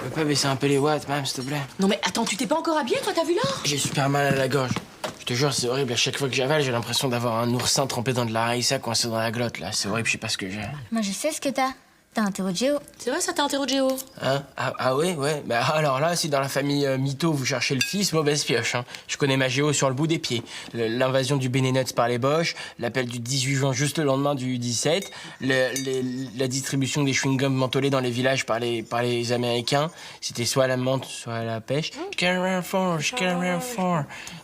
Tu peux pas baisser un peu les watts, même, s'il te plaît? Non mais attends, tu t'es pas encore habillé, toi, t'as vu l'heure? J'ai super mal à la gorge. Je te jure, c'est horrible. À chaque fois que j'avale, j'ai l'impression d'avoir un oursin trempé dans de la harissa coincé dans la glotte, là. C'est horrible, je sais pas ce que j'ai. Moi, je sais ce que t'as. T'as un terreau de géo. C'est vrai, ça t'a interrogé, Géo? Hein? Ah ouais, ouais. Bah alors là, si dans la famille Mytho, vous cherchez le fils, mauvaise pioche, hein. Je connais ma géo sur le bout des pieds. L'invasion du Benelux par les Boches, l'appel du 18 juin juste le lendemain du 17, la distribution des chewing-gums mentholés dans les villages par les Américains. C'était soit à la menthe, soit à la pêche.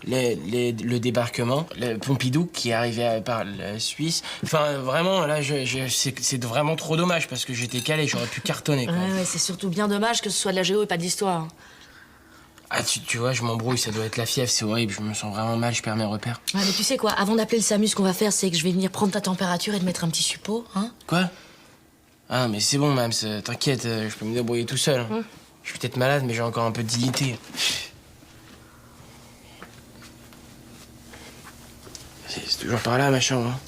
Le débarquement, le Pompidou qui arrivait par la Suisse. Enfin, vraiment, là, c'est vraiment trop dommage parce que j'étais calé, j'aurais pu cartonner, quoi. Ouais, c'est surtout bien dommage que ce soit de la géo et pas de l'histoire. Ah, tu vois, je m'embrouille, ça doit être la fièvre, c'est horrible, je me sens vraiment mal, je perds mes repères. Ouais, mais tu sais quoi, avant d'appeler le SAMU, ce qu'on va faire, c'est que je vais venir prendre ta température et te mettre un petit suppôt, hein? Quoi? Ah, mais c'est bon, Mams, t'inquiète, je peux me débrouiller tout seul. Hein. Je suis peut-être malade, mais j'ai encore un peu de dignité. C'est toujours par là, ma chambre. Hein.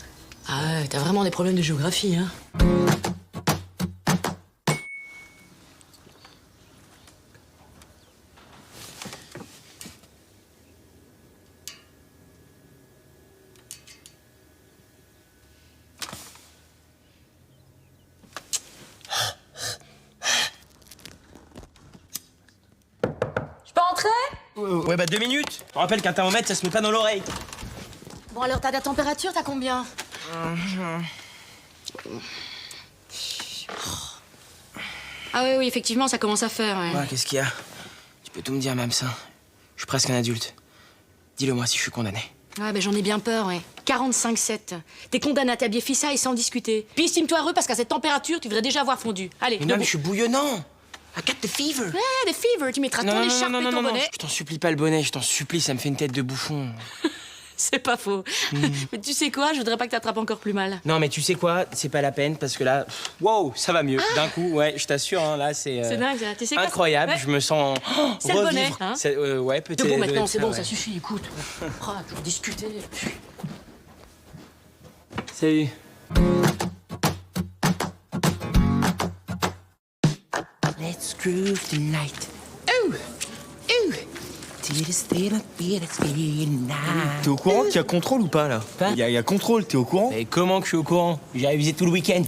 Ah ouais, t'as vraiment des problèmes de géographie, hein? Je peux entrer? Ouais, bah 2 minutes. Je te rappelle qu'un thermomètre, ça se met pas dans l'oreille. Bon alors, t'as la température, t'as combien? Ah oui, effectivement, ça commence à faire, ouais. Ouais, qu'est-ce qu'il y a? Tu peux tout me dire, Mams, hein. Je suis presque un adulte. Dis-le-moi si je suis condamné. Ouais, ben j'en ai bien peur, ouais. 45,7. T'es condamné à t'habiller fissa et sans discuter. Puis estime-toi heureux parce qu'à cette température, tu devrais déjà avoir fondu. Allez, Mais non, mais je suis bouillonnant. I got the fever. Ouais, the fever, tu mettras ton écharpe et ton bonnet. Je t'en supplie pas le bonnet, je t'en supplie, ça me fait une tête de bouffon. C'est pas faux. Mais tu sais quoi, je voudrais pas que t'attrapes encore plus mal. Non, mais tu sais quoi, c'est pas la peine parce que là, wow, ça va mieux. D'un coup, ouais, je t'assure, hein, là, c'est C'est dingue, ça. Tu sais quoi, incroyable. ouais. Je me sens C'est le bonnet, hein. Ouais, peut-être. Bon, maintenant, c'est bon, ouais. ça suffit, écoute. Toujours discuter. Salut. Let's groove tonight. Ooh, ooh. T'es au courant qu'il y a contrôle ou pas, là? Quoi? Il y a contrôle, t'es au courant? Mais comment que je suis au courant? J'ai révisé tout le week-end.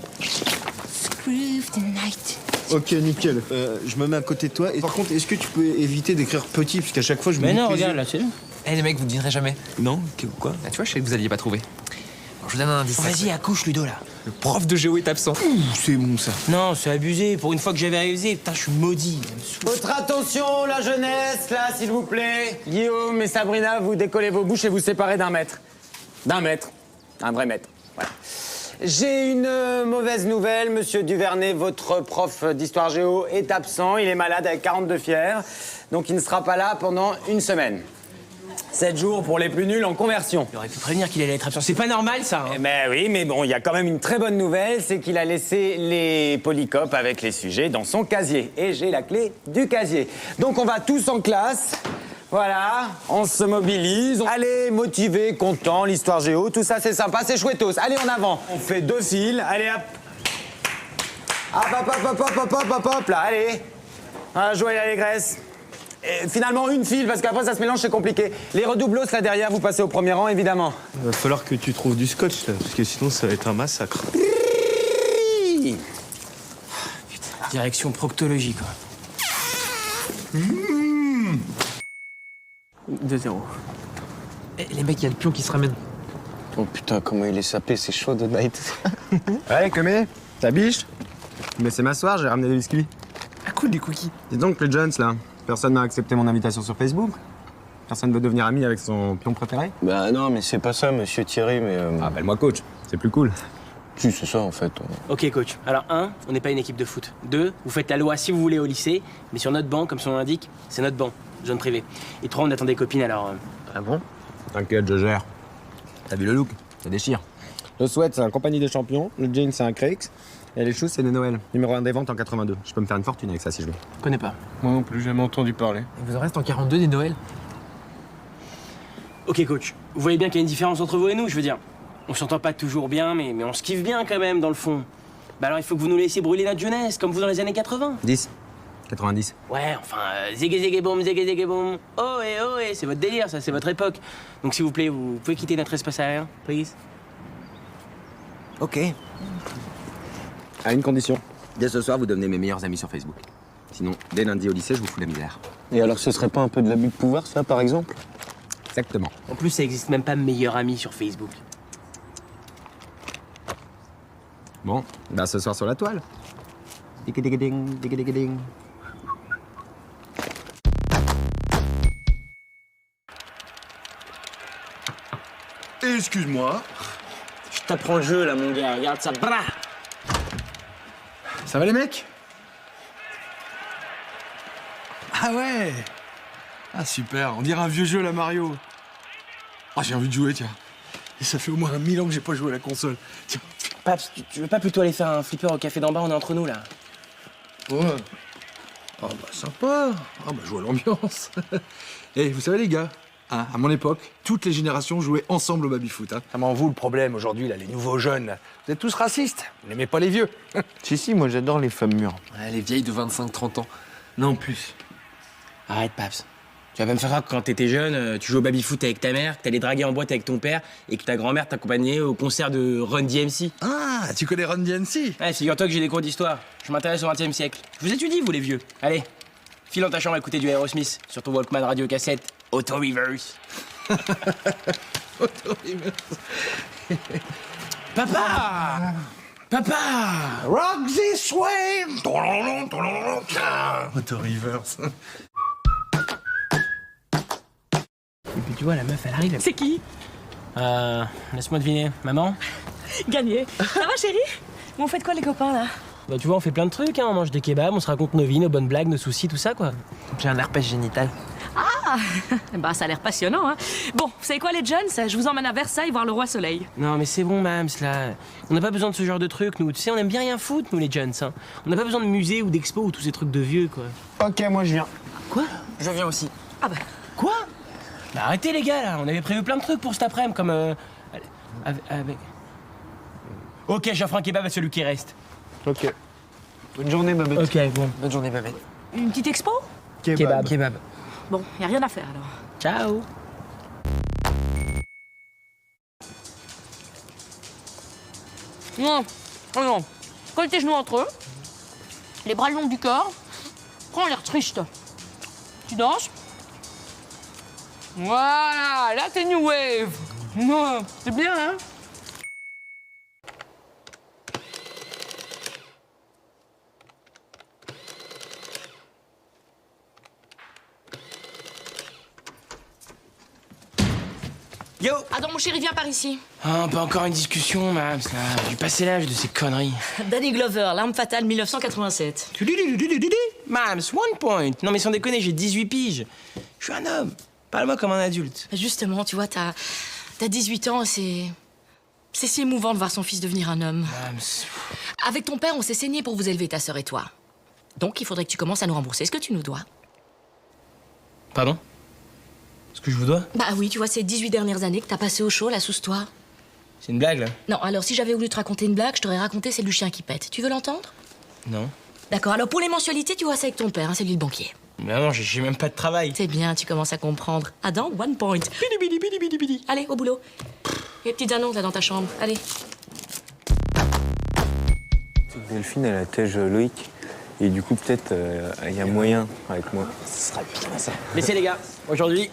Ok, nickel. Je me mets à côté de toi. Et par contre, est-ce que tu peux éviter d'écrire petit? Parce qu'à chaque fois, je me Mais dis non, que regarde, là, c'est bon. Eh les mecs, vous ne devinerez jamais. Non? Quoi? Ah, tu vois, je savais que vous alliez pas trouver. Alors, je vous donne un indice. Vas-y, accouche, Ludo, là. Le prof de géo est absent. C'est bon, ça. Non, c'est abusé. Pour une fois que j'avais révisé, putain, je suis maudit. Votre attention, la jeunesse, là, s'il vous plaît. Guillaume et Sabrina, vous décollez vos bouches et vous séparez d'un mètre. D'un mètre. Un vrai mètre. Voilà. J'ai une mauvaise nouvelle. Monsieur Duvernay, votre prof d'histoire géo, est absent. Il est malade avec 42 fièvres. Donc il ne sera pas là pendant une semaine. 7 jours pour les plus nuls en conversion. Il aurait pu prévenir qu'il allait être absent. C'est pas normal, ça. Hein. Mais oui, mais bon, il y a quand même une très bonne nouvelle, c'est qu'il a laissé les polycopes avec les sujets dans son casier. Et j'ai la clé du casier. Donc on va tous en classe. Voilà, on se mobilise. Allez, motivé, content, l'histoire géo, tout ça c'est sympa, c'est chouettos. Allez, en avant. On fait 2 files, allez hop. Hop, là, allez. Ah, joie et l'allégresse. Et finalement, une file, parce qu'après ça se mélange, c'est compliqué. Les redoublos, là derrière, vous passez au premier rang, évidemment. Il va falloir que tu trouves du scotch, là, parce que sinon, ça va être un massacre. Direction proctologie, quoi. 2-0. Eh, les mecs, il y a le pion qui se ramène. Oh putain, comment il est sapé, c'est chaud de night. Allez, Comé, ta biche. Mais c'est m'asseoir, j'ai ramené des biscuits. Ah cool, des cookies. Dis donc, les Jones, là, personne n'a accepté mon invitation sur Facebook. Personne veut devenir ami avec son pion préféré. Bah non, mais c'est pas ça, monsieur Thierry, mais... Appelle-moi coach, c'est plus cool. Si, c'est ça, en fait. Ok, coach. Alors, 1, on n'est pas une équipe de foot. 2, vous faites la loi si vous voulez au lycée, mais sur notre banc, comme son nom l'indique, c'est notre banc, zone privée. Et 3, on attend des copines, alors... Ah bon? T'inquiète, je gère. T'as vu le look? Ça déchire. Le sweat, c'est un compagnie des champions. Le jean, c'est un Creix. Et les shoes, c'est des Noël. Numéro 1 des ventes en 82. Je peux me faire une fortune avec ça si je veux. Je connais pas. Moi non plus, jamais entendu parler. Il vous en reste en 42 des Noëls. Ok, coach. Vous voyez bien qu'il y a une différence entre vous et nous, je veux dire. On s'entend pas toujours bien, mais on se kiffe bien quand même, dans le fond. Bah alors, il faut que vous nous laissiez brûler notre jeunesse, comme vous dans les années 80. 10. 90. Ouais, enfin, zégué boum, oh et c'est votre délire, ça, c'est votre époque. Donc s'il vous plaît, vous pouvez quitter notre espace aérien, please. Ok. À une condition. Dès ce soir, vous devenez mes meilleurs amis sur Facebook. Sinon, dès lundi au lycée, je vous fous la misère. Et alors, ce serait pas un peu de l'abus de pouvoir, ça, par exemple? Exactement. En plus, ça existe même pas meilleur ami sur Facebook. Bon, bah ce soir sur la toile. Digue-digue-ding, digue-digue-ding. Excuse-moi. Je t'apprends le jeu, là, mon gars, regarde ça, brah. Ça va les mecs? Ah ouais. Ah super, on dirait un vieux jeu la Mario. Ah j'ai envie de jouer tiens. Et ça fait au moins 1000 ans que j'ai pas joué à la console. Tiens. Paps, tu veux pas plutôt aller faire un flipper au café d'en bas, on est entre nous, là? Ouais. Ah bah sympa. Ah bah jouer à l'ambiance. Et vous savez les gars, hein, à mon époque, toutes les générations jouaient ensemble au baby-foot. Hein. Ah, mais vous, le problème aujourd'hui, là, les nouveaux jeunes, là, vous êtes tous racistes. Vous n'aimez pas les vieux. Si, moi j'adore les femmes mûres. Ouais, les vieilles de 25-30 ans. Non, plus. Arrête, Paps. Tu vas pas me faire croire que quand t'étais jeune, tu jouais au baby-foot avec ta mère, que t'allais draguer en boîte avec ton père et que ta grand-mère t'accompagnait au concert de Run DMC. Ah, tu connais Run DMC? Ouais, figure-toi que j'ai des cours d'histoire. Je m'intéresse au XXe siècle. Je vous étudie, vous les vieux. Allez, file dans ta chambre à écouter du Aerosmith sur ton Walkman radio cassette Auto-Reverse. Papa! Papa! Rock this way. Auto-reverse. Et puis tu vois, la meuf, elle arrive. C'est qui? Laisse-moi deviner. Maman? Gagné. Ça va, chérie? Vous faites quoi, les copains, là? Bah tu vois, on fait plein de trucs, hein. On mange des kebabs, on se raconte nos vies, nos bonnes blagues, nos soucis, tout ça, quoi. J'ai un herpès génital. Bah, ça a l'air passionnant, hein. Bon, vous savez quoi, les jeunes? Je vous emmène à Versailles voir le roi Soleil. Non, mais c'est bon, Mams, là. On n'a pas besoin de ce genre de trucs, nous. Tu sais, on aime bien rien foutre, nous, les jeunes, hein. On n'a pas besoin de musée ou d'expo ou tous ces trucs de vieux, quoi. Ok, moi je viens. Quoi? Je viens aussi. Ah bah, Quoi? Bah arrêtez, les gars, là. On avait prévu plein de trucs pour cet après-midi, comme, avec... Ok, j'offre un kebab à celui qui reste. Ok. Bonne journée, Babette. Ok, bon. Bonne journée, Babette. une petite expo? Kebab. Kebab. Bon, y a rien à faire, alors. Ciao. Non, oh non. Colle tes genoux entre eux, les bras le long du corps, prends l'air triste. Tu danses. Voilà, là t'es new wave. Ouais, c'est bien, hein? Yo! Attends, mon chéri, viens par ici. Ah, pas encore une discussion, Mams, là. J'ai passé l'âge de ces conneries. Danny Glover, L'arme fatale, 1987. Mams, 1 point. Non mais sans déconner, j'ai 18 piges. Je suis un homme. Parle-moi comme un adulte. Justement, tu vois, t'as 18 ans, c'est si émouvant de voir son fils devenir un homme. Mams. Avec ton père, on s'est saigné pour vous élever, ta sœur et toi. Donc, il faudrait que tu commences à nous rembourser ce que tu nous dois. Pardon? Ce que je vous dois? Bah oui, tu vois, ces 18 dernières années que t'as passé au chaud, là, sous ce toit. C'est une blague, là? Non, alors si j'avais voulu te raconter une blague, je t'aurais raconté celle du chien qui pète. Tu veux l'entendre? Non. D'accord, alors pour les mensualités, tu vois ça avec ton père, hein, c'est lui le banquier. Mais non, j'ai même pas de travail. C'est bien, tu commences à comprendre. Adam, 1 point. Bidi, bidi, bidi, bidi, bidi. Allez, au boulot. Il y a des petites annonces là dans ta chambre. Allez. Delphine, elle attège Loïc. Et du coup, peut-être, il y a moyen avec moi. Ce sera bien, ça. Laissez les gars, aujourd'hui,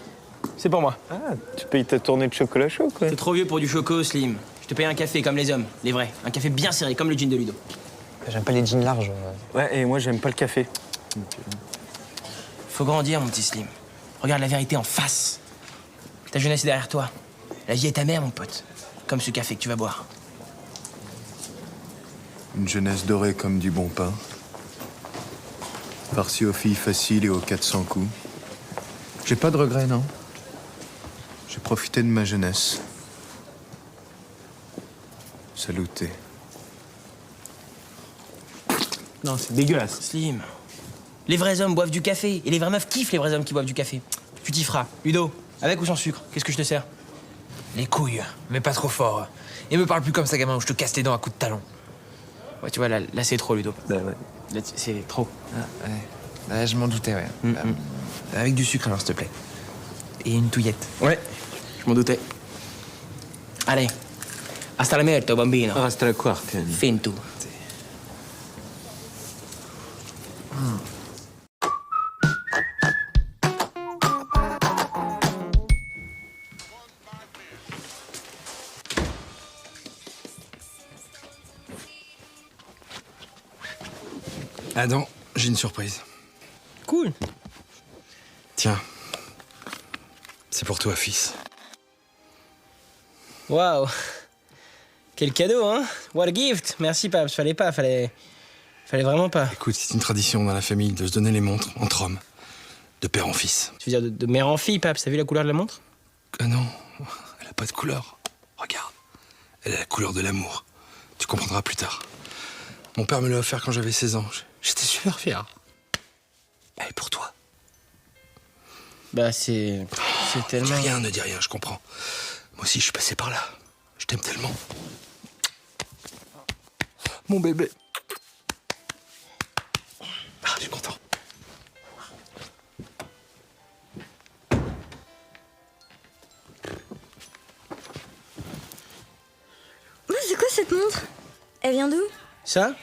c'est pour moi. Ah, tu payes ta tournée de chocolat chaud, quoi. T'es trop vieux pour du choco, Slim. Je te paye un café comme les hommes, les vrais. Un café bien serré, comme le jean de Ludo. J'aime pas les jeans larges. Ouais, et moi, j'aime pas le café. Faut grandir, mon petit Slim. Regarde la vérité en face. Ta jeunesse est derrière toi. La vie est ta mère, mon pote. Comme ce café que tu vas boire. Une jeunesse dorée comme du bon pain. Farcie aux filles faciles et aux 400 coups. J'ai pas de regrets, non. J'ai profité de ma jeunesse. Saluté. Non, c'est dégueulasse. Slim. Les vrais hommes boivent du café. Et les vraies meufs kiffent les vrais hommes qui boivent du café. Tu t'y feras. Ludo, avec ou sans sucre? Qu'est-ce que je te sers? Les couilles, mais pas trop fort. Et me parle plus comme ça, gamin, ou je te casse les dents à coups de talon. Ouais, tu vois, là c'est trop, Ludo. Bah ouais. Là, c'est trop. Ah, ouais. Je m'en doutais, ouais. Avec du sucre, alors, s'il te plaît. Et une touillette. Ouais, je m'en doutais. Allez, hasta la merda, bambino. Reste à la quarta. Finto. Adam, j'ai une surprise. Cool. Tiens. C'est pour toi, fils. Waouh. Quel cadeau, hein? What a gift. Merci, Paps. Fallait pas, fallait vraiment pas. Écoute, c'est une tradition dans la famille de se donner les montres entre hommes, de père en fils. Tu veux dire de mère en fille, Paps? T'as vu la couleur de la montre? Ah non, elle a pas de couleur. Regarde, elle a la couleur de l'amour. Tu comprendras plus tard. Mon père me l'a offert quand j'avais 16 ans. J'étais super fier. Elle est pour toi. Bah, c'est tellement... Ne dis rien, je comprends. Moi aussi, je suis passé par là. Je t'aime tellement. Mon bébé. Ah, je suis content. C'est quoi cette montre? Elle vient d'où? Ça?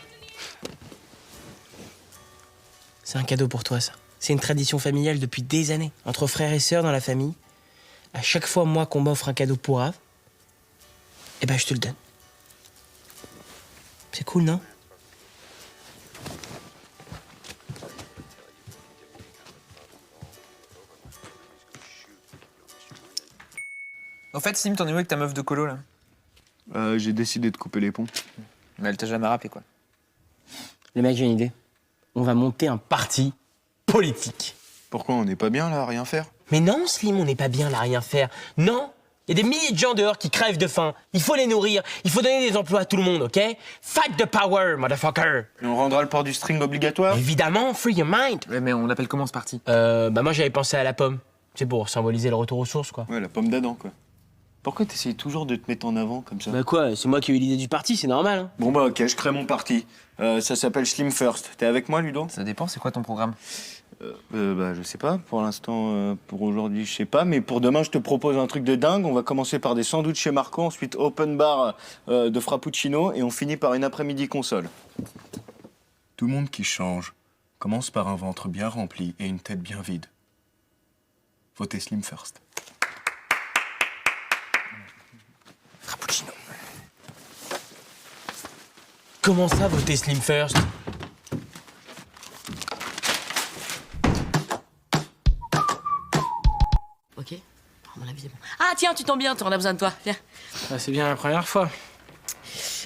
C'est un cadeau pour toi, ça. C'est une tradition familiale depuis des années. Entre frères et sœurs dans la famille, à chaque fois, moi, qu'on m'offre un cadeau pour Ave, eh ben, je te le donne. C'est cool, non? En fait, Sim, t'en es où avec ta meuf de colo, là? J'ai décidé de couper les ponts. Mais elle t'a jamais rappelé, quoi. Les mecs, j'ai une idée. On va monter un parti politique. Pourquoi on n'est pas bien là à rien faire? Mais non, Slim, on n'est pas bien là à rien faire. Non! Il y a des milliers de gens dehors qui crèvent de faim. Il faut les nourrir. Il faut donner des emplois à tout le monde, ok? Fight the power, motherfucker! Et on rendra le port du string obligatoire? Évidemment, free your mind! Ouais, mais on l'appelle comment, ce parti? Bah moi, j'avais pensé à la pomme. C'est pour symboliser le retour aux sources, quoi. Ouais, la pomme d'Adam, quoi. Pourquoi t'essayes toujours de te mettre en avant comme ça? Bah quoi, c'est moi qui ai eu l'idée du parti, c'est normal, hein? Bon bah ok, je crée mon parti. Ça s'appelle Slim First. T'es avec moi, Ludo? Ça dépend, c'est quoi ton programme? Bah je sais pas, pour l'instant, pour aujourd'hui je sais pas, mais pour demain je te propose un truc de dingue. On va commencer par des sandwichs chez Marco, ensuite open bar de frappuccino et on finit par une après-midi console. Tout monde qui change commence par un ventre bien rempli et une tête bien vide. Votez Slim First. Frappuccino. Comment ça, voter Slim First? Ok. À mon avis, c'est bon. Ah, tiens, tu tombes bien, on a besoin de toi. Viens. Ah, c'est bien la première fois.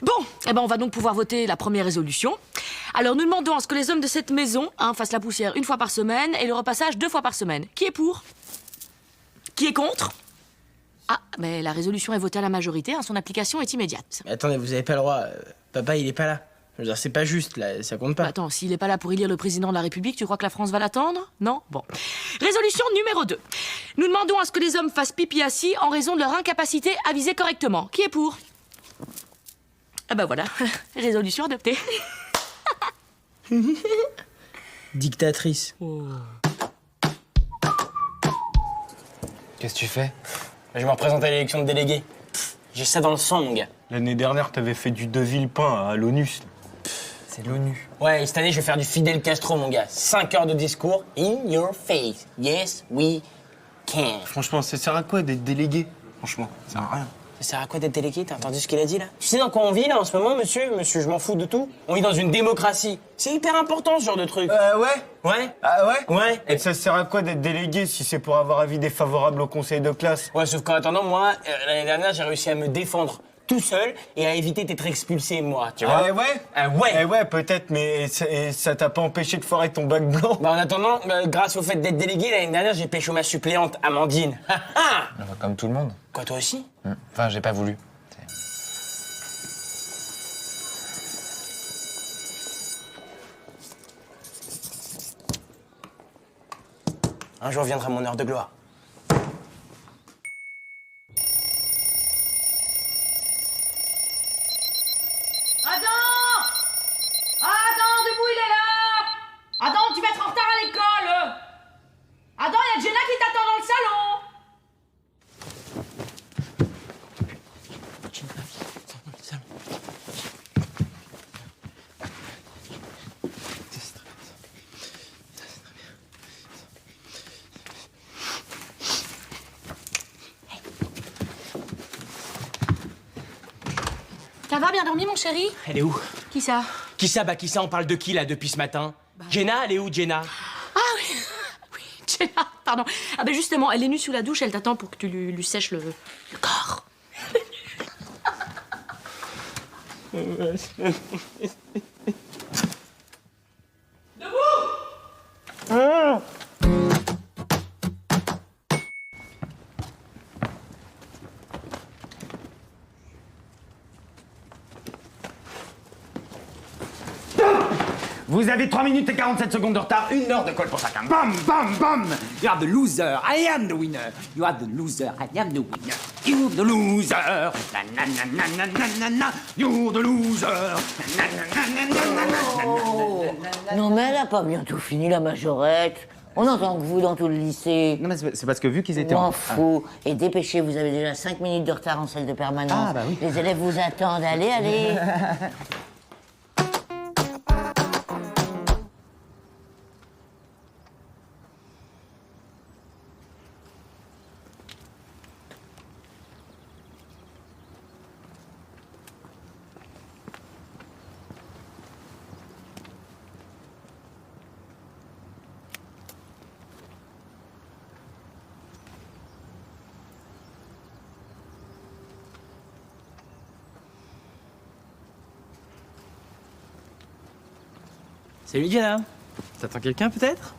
Bon, eh ben, on va donc pouvoir voter la première résolution. Alors, nous demandons à ce que les hommes de cette maison fassent la poussière 1 fois par semaine et le repassage 2 fois par semaine. Qui est pour? Qui est contre? Ah, mais la résolution est votée à la majorité, son application est immédiate. Mais attendez, vous avez pas le droit. Papa, il est pas là. Je veux dire, c'est pas juste, là, ça compte pas. Bah attends, s'il est pas là pour élire le président de la République, tu crois que la France va l'attendre? Non? Bon. Résolution numéro 2. Nous demandons à ce que les hommes fassent pipi assis en raison de leur incapacité à viser correctement. Qui est pour? Ah bah voilà, résolution adoptée. Dictatrice. Qu'est-ce que tu fais? Je me représente à l'élection de délégués. J'ai ça dans le sang, mon gars. L'année dernière, t'avais fait du De Villepin à l'ONU. C'est l'ONU. Ouais, et cette année, je vais faire du Fidel Castro, mon gars. 5 heures de discours. In your face. Yes, we can. Franchement, ça sert à quoi d'être délégué? Franchement, ça sert à rien. Ça sert à quoi d'être délégué? T'as entendu ce qu'il a dit, là? Tu sais dans quoi on vit, là, en ce moment, monsieur? Monsieur, je m'en fous de tout. On vit dans une démocratie. C'est hyper important, ce genre de truc. Ouais? Ouais? Ah ouais? Ouais. Et ça sert à quoi d'être délégué si c'est pour avoir avis défavorable au conseil de classe? Ouais, sauf qu'en attendant, moi, l'année dernière, j'ai réussi à me défendre tout seul et à éviter d'être expulsé, moi, tu vois? Ah ouais? Ah ouais? Eh ouais, peut-être, mais ça t'a pas empêché de foirer ton bac blanc? Bah, en attendant, grâce au fait d'être délégué, l'année dernière, j'ai pécho ma suppléante, Amandine. Comme tout le monde. Quoi, toi aussi? Enfin, j'ai pas voulu. Un jour viendra mon heure de gloire. Adam, debout, il est là! Adam, tu vas être en retard à l'école! Ça va, bien dormi, mon chéri? Elle est où? Qui ça? Qui ça? Bah qui ça? On parle de qui là depuis ce matin? Jenna, elle est où, Jenna? Ah oui, oui, Jenna, pardon. Ah ben justement, elle est nue sous la douche, elle t'attend pour que tu lui sèches le corps. Vous avez 3 minutes et 47 secondes de retard, 1 heure de colle pour chacun. Bam, bam, bam! You are the loser, I am the winner. You are the loser, I am the winner. You're the loser. Na na na na na na na na. You're the loser. Na na na na na na na. Non mais elle a pas bientôt fini la majorette. On entend que vous dans tout le lycée. Non mais c'est parce que vu qu'ils étaient M'en fous. Et dépêchez, vous avez déjà 5 minutes de retard en salle de permanence. Ah, bah oui. Les élèves vous attendent, allez, allez. Salut Jenna. T'attends quelqu'un peut-être?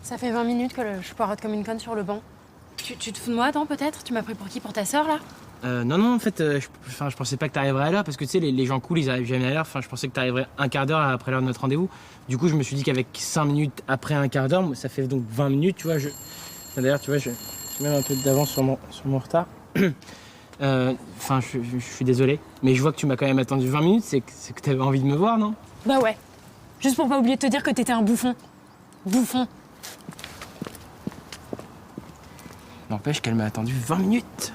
Ça fait 20 minutes que je poirote comme une conne sur le banc. Tu te fous de moi, attends, peut-être? Tu m'as pris pour qui? Pour ta sœur, là? Non, en fait, je pensais pas que t'arriverais à l'heure parce que tu sais, les gens cool ils arrivent jamais à l'heure. Enfin, je pensais que t'arriverais un quart d'heure après l'heure de notre rendez-vous. Du coup, je me suis dit qu'avec 5 minutes après un quart d'heure, ça fait donc 20 minutes, tu vois. D'ailleurs, tu vois, j'ai même un peu d'avance sur mon retard. Enfin, je suis désolé, mais je vois que tu m'as quand même attendu 20 minutes, c'est que t'avais envie de me voir, non? Bah ouais. Juste pour pas oublier de te dire que t'étais un bouffon. Bouffon. N'empêche qu'elle m'a attendu 20 minutes.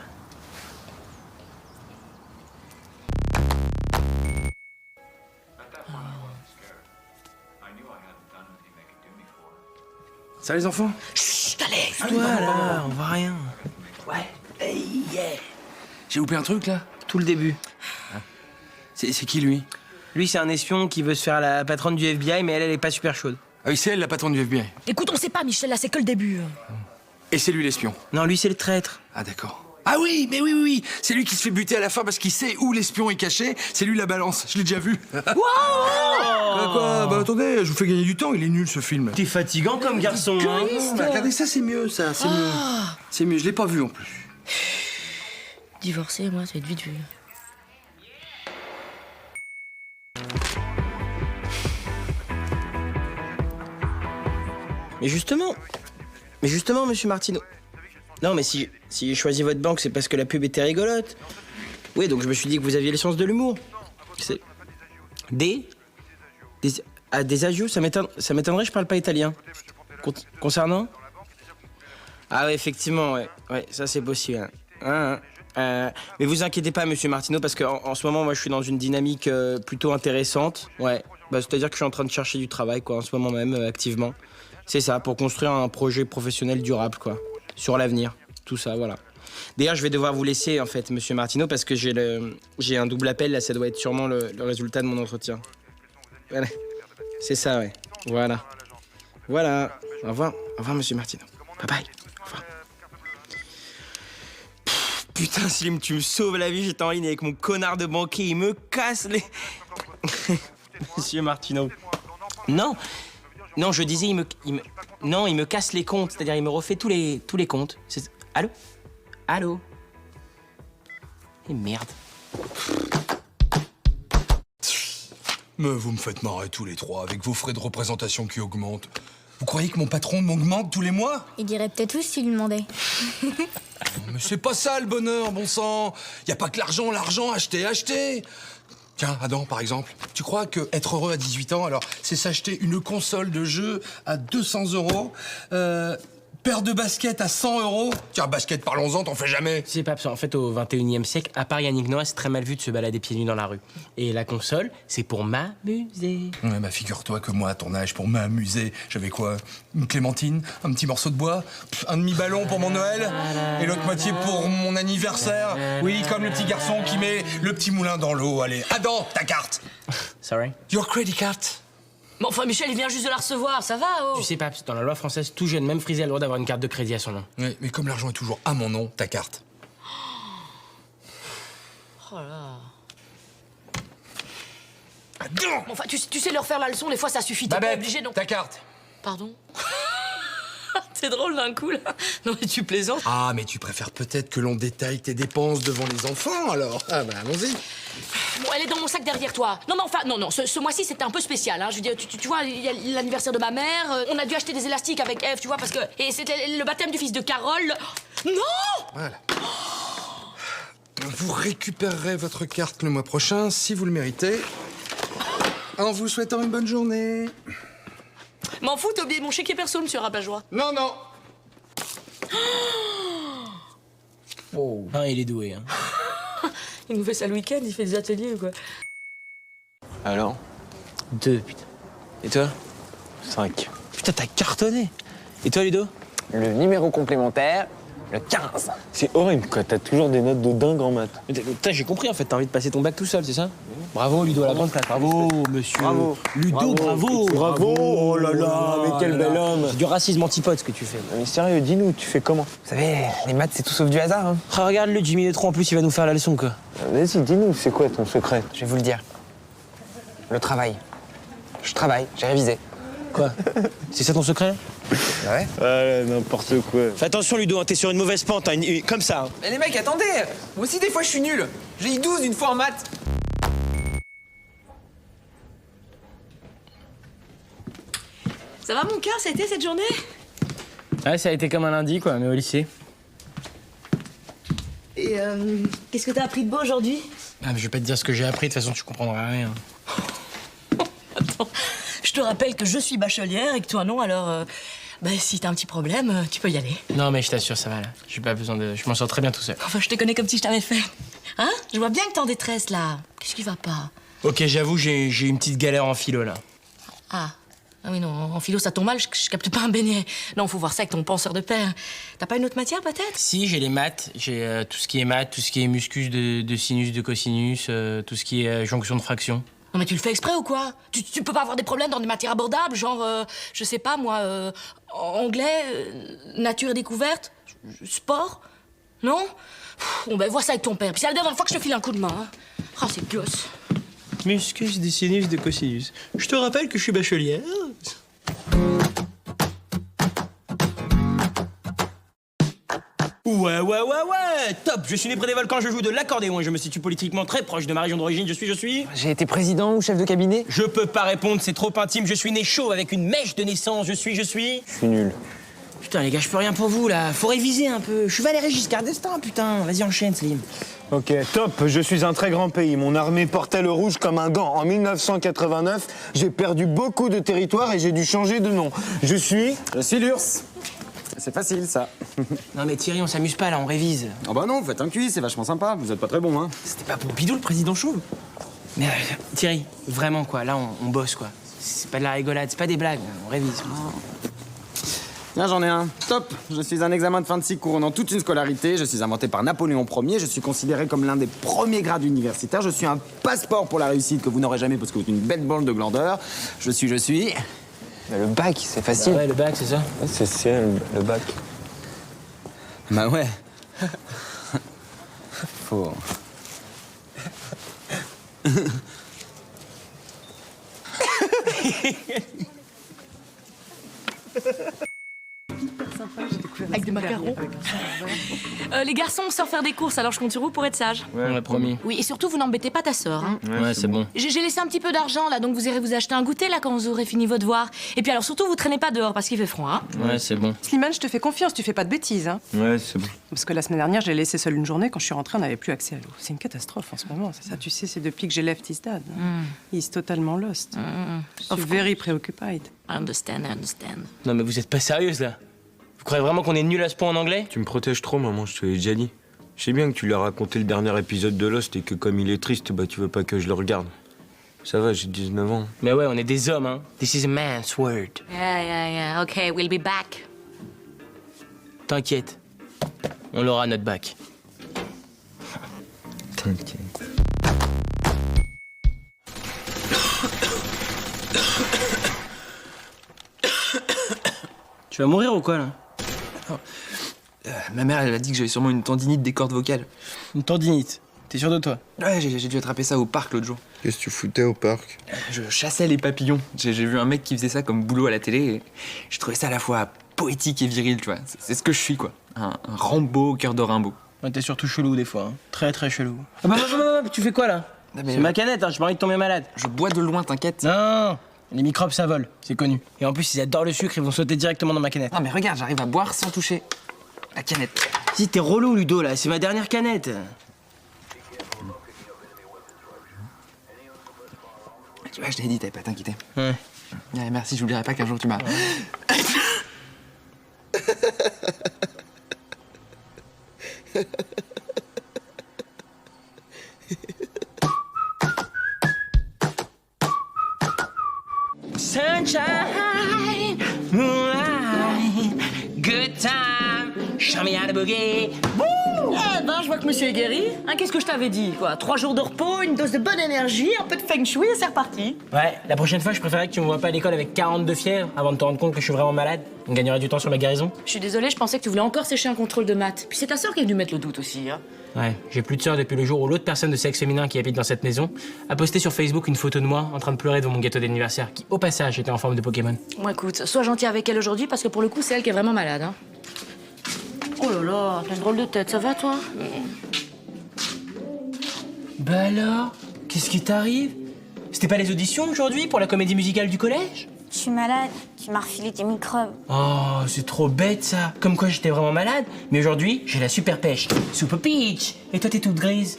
Ça les enfants? Chut, allez. Toi là, on voit rien. Ouais. Hey, yeah. J'ai loupé un truc là? Tout le début. C'est qui lui? Lui, c'est un espion qui veut se faire la patronne du FBI, mais elle est pas super chaude. Ah oui, c'est elle la patronne du FBI. Écoute, on sait pas, Michel, là, c'est que le début. Et c'est lui l'espion? Non, lui, c'est le traître. Ah d'accord. Ah oui, mais oui. C'est lui qui se fait buter à la fin parce qu'il sait où l'espion est caché. C'est lui la balance, je l'ai déjà vu. Quoi? Bah attendez, je vous fais gagner du temps, il est nul ce film. T'es fatigant comme garçon, hein? Non, mais regardez ça, c'est mieux, ça, c'est mieux. C'est mieux, je l'ai pas vu en plus. Divorcer, moi, ça va être vite vu. Mais justement, monsieur Martineau. Non, mais si j'ai choisi votre banque, c'est parce que la pub était rigolote. Oui, donc je me suis dit que vous aviez le sens de l'humour. C'est... Des agios, ça m'étonnerait, je parle pas italien. Concernant? Ah ouais, effectivement, ouais, ça c'est possible. Mais vous inquiétez pas, monsieur Martineau, parce qu'en ce moment, moi, je suis dans une dynamique plutôt intéressante. Ouais, c'est-à-dire que je suis en train de chercher du travail, quoi, en ce moment même, activement. C'est ça, pour construire un projet professionnel durable, quoi. Sur l'avenir, tout ça, voilà. D'ailleurs, je vais devoir vous laisser, en fait, monsieur Martineau, parce que j'ai un double appel, là, ça doit être sûrement le résultat de mon entretien. Voilà. C'est ça, ouais. Voilà. Voilà. Au revoir, monsieur Martineau. Bye bye. Au revoir. Putain, Slim, tu me sauves la vie, j'étais en ligne avec mon connard de banquier, il me casse les... Monsieur Martineau. Non, je disais, il me casse les comptes, c'est-à-dire il me refait tous les comptes. Allô? Et merde. Mais vous me faites marrer tous les trois avec vos frais de représentation qui augmentent. Vous croyez que mon patron m'augmente tous les mois? Il dirait peut-être oui s'il lui demandait. Mais c'est pas ça le bonheur, bon sang. Y a pas que l'argent, acheter. Tiens, Adam, par exemple, tu crois que être heureux à 18 ans, alors, c'est s'acheter une console de jeu à 200 €, Paire de baskets à 100 €. Tiens, basket, parlons-en, t'en fais jamais. Tu sais, Paps, en fait, au 21e siècle, à part Yannick Noah, c'est très mal vu de se balader pieds nus dans la rue. Et la console, c'est pour m'amuser. Ouais, bah figure-toi que moi, à ton âge, pour m'amuser, j'avais quoi? Une clémentine, un petit morceau de bois, un demi-ballon pour mon Noël, et l'autre moitié pour mon anniversaire. Oui, comme le petit garçon qui met le petit moulin dans l'eau. Allez, Adam, ta carte. Sorry. Your credit card. Mais enfin, Michel, il vient juste de la recevoir, ça va, oh. Tu sais, Paps, dans la loi française, tout jeune, même frisé, a le droit d'avoir une carte de crédit à son nom. Oui, mais comme l'argent est toujours à mon nom, ta carte. Oh là. Adam. Enfin, tu sais leur faire la leçon, des fois ça suffit, t'es pas Babette, obligé, donc... ta carte. Pardon. C'est drôle d'un coup, là. Non, mais tu plaisantes. Ah, mais tu préfères peut-être que l'on détaille tes dépenses devant les enfants, alors? Ah, bah, allons-y. Bon, elle est dans mon sac derrière toi. Non, mais enfin, non, ce mois-ci, c'était un peu spécial, hein. Je veux dire, tu vois, il y a l'anniversaire de ma mère, on a dû acheter des élastiques avec Eve, tu vois, parce que... Et c'était le baptême du fils de Carole. Non! Voilà. Vous récupérerez votre carte le mois prochain, si vous le méritez, en vous souhaitant une bonne journée. M'en fous, t'as oublié mon chéquier perso, monsieur Rabat-Joie. Non, non. Oh. Ah, il est doué, hein. Il nous fait ça le week-end, il fait des ateliers ou quoi? Alors 2, putain. Et toi? 5. Putain, t'as cartonné. Et toi, Ludo? Le numéro complémentaire, le 15. C'est horrible, quoi. T'as toujours des notes de dingue en maths. Putain, j'ai compris, en fait. T'as envie de passer ton bac tout seul, c'est ça? Bravo, Ludo, à la grande place. Bravo, monsieur. Bravo. Ludo, bravo. Bravo. Oh là là, mais quel bel homme. C'est du racisme antipode, ce que tu fais. Mais sérieux, dis-nous, tu fais comment? Vous savez, les maths, c'est tout sauf du hasard, hein. Ah, regarde-le, Jimmy Neutron, en plus, il va nous faire la leçon, quoi. Vas-y, dis-nous, c'est quoi ton secret? Je vais vous le dire. Le travail. Je travaille, j'ai révisé. Quoi? C'est ça ton secret? Ouais. Ah, n'importe quoi. Fais attention, Ludo, hein, t'es sur une mauvaise pente, hein, comme ça. Hein. Mais les mecs, attendez. Moi aussi, des fois, je suis nul. J'ai eu 12 une fois en maths. Ça va, mon cœur, ça a été cette journée? Ouais, ça a été comme un lundi, quoi, mais au lycée. Et qu'est-ce que t'as appris de beau aujourd'hui? Ah, mais je vais pas te dire ce que j'ai appris, de toute façon, tu comprendras rien. Attends, je te rappelle que je suis bachelière et que toi non, alors... bah, si t'as un petit problème, tu peux y aller. Non, mais je t'assure, ça va, là. J'ai pas besoin de... Je m'en sors très bien tout seul. Enfin, je te connais comme si je t'avais fait. Hein? Je vois bien que t'es en détresse, là. Qu'est-ce qui va pas? Ok, j'avoue, j'ai une petite galère en philo, là. Ah oui, non, en philo, ça tombe mal, je capte pas un beignet. Non, faut voir ça avec ton penseur de père. T'as pas une autre matière, peut-être? Si, j'ai les maths, j'ai tout ce qui est maths, tout ce qui est muscus de sinus, de cosinus, tout ce qui est jonction de fractions. Non, mais tu le fais exprès ou quoi? Tu peux pas avoir des problèmes dans des matières abordables, genre, je sais pas, moi, anglais, nature et découverte, sport? Non? Bon, ben, vois ça avec ton père. Puis c'est la dernière fois que je te file un coup de main, hein. Ah, c'est gosse. Muscus, de sinus, de cosinus. Je te rappelle que je suis bachelière. Ouais, top. Je suis né près des volcans, je joue de l'accordéon et je me situe politiquement très proche de ma région d'origine. Je suis... J'ai été président ou chef de cabinet? Je peux pas répondre, c'est trop intime. Je suis né chaud avec une mèche de naissance. Je suis... Je suis nul. Putain, les gars, je peux rien pour vous, là. Faut réviser un peu. Je suis Valéry Giscard d'Estaing, putain. Vas-y, enchaîne, Slim. Ok, top, je suis un très grand pays. Mon armée portait le rouge comme un gant. En 1989, j'ai perdu beaucoup de territoire et j'ai dû changer de nom. Je suis l'URSS. C'est facile, ça. Non, mais Thierry, on s'amuse pas, là, on révise. Oh bah non, vous faites un QI, c'est vachement sympa. Vous êtes pas très bon, hein. C'était pas Pompidou, le président chauve. Mais Thierry, vraiment, quoi, là, on bosse, quoi. C'est pas de la rigolade, c'est pas des blagues, on révise. Tiens, j'en ai un. Top. Je suis un examen de fin de cycle couronnant toute une scolarité. Je suis inventé par Napoléon Ier. Je suis considéré comme l'un des premiers grades universitaires. Je suis un passeport pour la réussite que vous n'aurez jamais parce que vous êtes une bête bande de glandeur. Je suis... Mais le bac, c'est facile. Bah ouais, le bac, c'est ça. C'est le bac. Bah ouais. Faut... Avec des macarons. Les garçons, on sort faire des courses, alors je compte sur vous pour être sage. Ouais, on l'a promis. Oui, et surtout, vous n'embêtez pas ta sœur. Hein. Ouais, c'est bon. J'ai laissé un petit peu d'argent, là, donc vous irez vous acheter un goûter, là, quand vous aurez fini votre devoir. Et puis alors, surtout, vous traînez pas dehors, parce qu'il fait froid, hein. Ouais, c'est bon. Slimane, je te fais confiance, tu fais pas de bêtises, hein. Ouais, c'est bon. Parce que la semaine dernière, j'ai laissé seule une journée. Quand je suis rentrée, on n'avait plus accès à l'eau. C'est une catastrophe en ce moment. C'est ça, tu sais, c'est depuis que j'ai left his dad. He's totalement lost. Je suis very preoccupied. I understand. Non, mais vous êtes pas sérieuse, là. Vous croyez vraiment qu'on est nul à ce point en anglais? Tu me protèges trop, maman, je te l'ai déjà dit. Je sais bien que tu lui as raconté le dernier épisode de Lost et que comme il est triste, bah tu veux pas que je le regarde. Ça va, j'ai 19 ans. Mais ouais, on est des hommes, hein. This is a man's word. Yeah. OK, we'll be back. T'inquiète. On l'aura notre bac. T'inquiète. Tu vas mourir ou quoi, là? Ma mère, elle a dit que j'avais sûrement une tendinite des cordes vocales. Une tendinite. T'es sûr de toi? Ouais, j'ai dû attraper ça au parc l'autre jour. Qu'est-ce que tu foutais au parc? Je chassais les papillons. J'ai vu un mec qui faisait ça comme boulot à la télé et je trouvais ça à la fois poétique et viril, tu vois. C'est ce que je suis, quoi. Un Rambo au cœur de Rimbaud. Ouais, t'es surtout chelou des fois, hein. Très très chelou. Ah bah, tu fais quoi là? C'est ma canette, hein, j'ai pas envie de tomber malade. Je bois de loin, t'inquiète. Non, les microbes ça vole, c'est connu. Et en plus, ils adorent le sucre, ils vont sauter directement dans ma canette. Non mais regarde, j'arrive à boire sans toucher la canette. Si, t'es relou, Ludo, là, c'est ma dernière canette. Tu vois, je t'ai dit, t'avais pas à t'inquiéter. Ouais. Ouais, merci, j'oublierai pas qu'un jour tu m'as... Sunshine, moonlight, good time, show me how to boogie. Eh ben, je vois que monsieur est guéri. Hein, qu'est-ce que je t'avais dit, quoi? 3 jours de repos, une dose de bonne énergie, un peu de feng shui et c'est reparti. Ouais, la prochaine fois, je préférerais que tu me vois pas à l'école avec 42 fièvre avant de te rendre compte que je suis vraiment malade. On gagnerait du temps sur ma guérison. Je suis désolée, je pensais que tu voulais encore sécher un contrôle de maths. Puis c'est ta sœur qui est venue mettre le doute aussi, hein. Ouais, j'ai plus de sœur depuis le jour où l'autre personne de sexe féminin qui habite dans cette maison a posté sur Facebook une photo de moi en train de pleurer devant mon gâteau d'anniversaire qui, au passage, était en forme de Pokémon. Bon, écoute, sois gentil avec elle aujourd'hui parce que pour le coup, c'est elle qui est vraiment malade, hein. Oh là là, t'as une drôle de tête, ça va toi? Bah alors, qu'est-ce qui t'arrive? C'était pas les auditions aujourd'hui pour la comédie musicale du collège? Je suis malade. Tu m'as refilé tes microbes. Oh, c'est trop bête ça. Comme quoi j'étais vraiment malade. Mais aujourd'hui, j'ai la super pêche. Super peach. Et toi, t'es toute grise.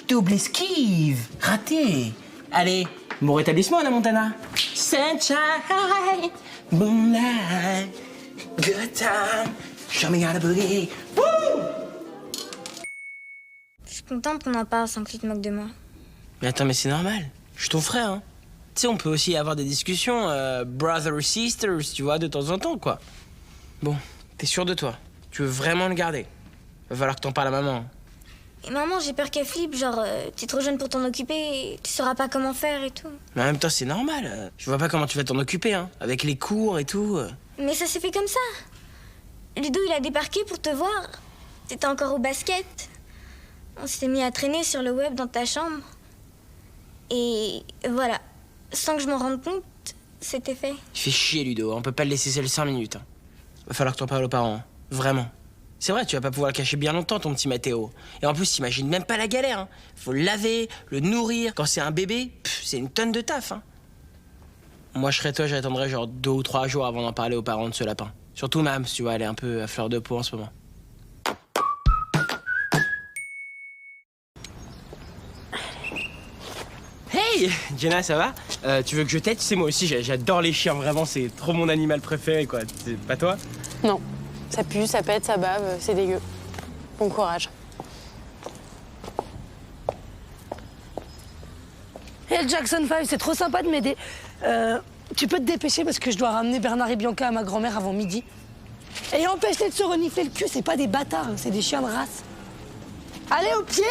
Double esquive. Raté. Allez, bon rétablissement, Anna Montana. Sunshine, moonlight, good time, show me how to boogie. Woo! Je suis contente qu'on en parle sans que tu te moques de moi. Mais attends, mais c'est normal. Je suis ton frère, hein. Tu sais, on peut aussi avoir des discussions, brother sisters, tu vois, de temps en temps, quoi. Bon, t'es sûr de toi? Tu veux vraiment le garder? Va falloir que t'en parles à maman. Et maman, j'ai peur qu'elle flippe, genre, t'es trop jeune pour t'en occuper et tu sauras pas comment faire et tout. Mais en même temps, c'est normal. Je vois pas comment tu vas t'en occuper, hein. Avec les cours et tout. Mais ça s'est fait comme ça. Ludo, il a débarqué pour te voir. T'étais encore au basket. On s'est mis à traîner sur le web dans ta chambre. Et voilà. Sans que je m'en rende compte, c'était fait. Il fait chier, Ludo. On peut pas le laisser seul 5 minutes. Hein. Va falloir que t'en parles aux parents. Hein. Vraiment. C'est vrai, tu vas pas pouvoir le cacher bien longtemps, ton petit Mathéo. Et en plus, t'imagines même pas la galère. Hein. Faut le laver, le nourrir. Quand c'est un bébé, c'est une tonne de taf. Hein. Moi, je serais toi, j'attendrais genre 2 ou 3 jours avant d'en parler aux parents de ce lapin. Surtout Mams, tu vois, elle est un peu à fleur de peau en ce moment. Hey, Jenna, ça va? Tu veux que je t'aide? Tu sais, moi aussi, j'adore les chiens, vraiment, c'est trop mon animal préféré, quoi. C'est pas toi? Non. Ça pue, ça pète, ça bave, c'est dégueu. Bon courage. Hey, Jackson 5, c'est trop sympa de m'aider. Tu peux te dépêcher parce que je dois ramener Bernard et Bianca à ma grand-mère avant midi. Et empêche-les de se renifler le cul, c'est pas des bâtards, hein, c'est des chiens de race. Allez, au pied!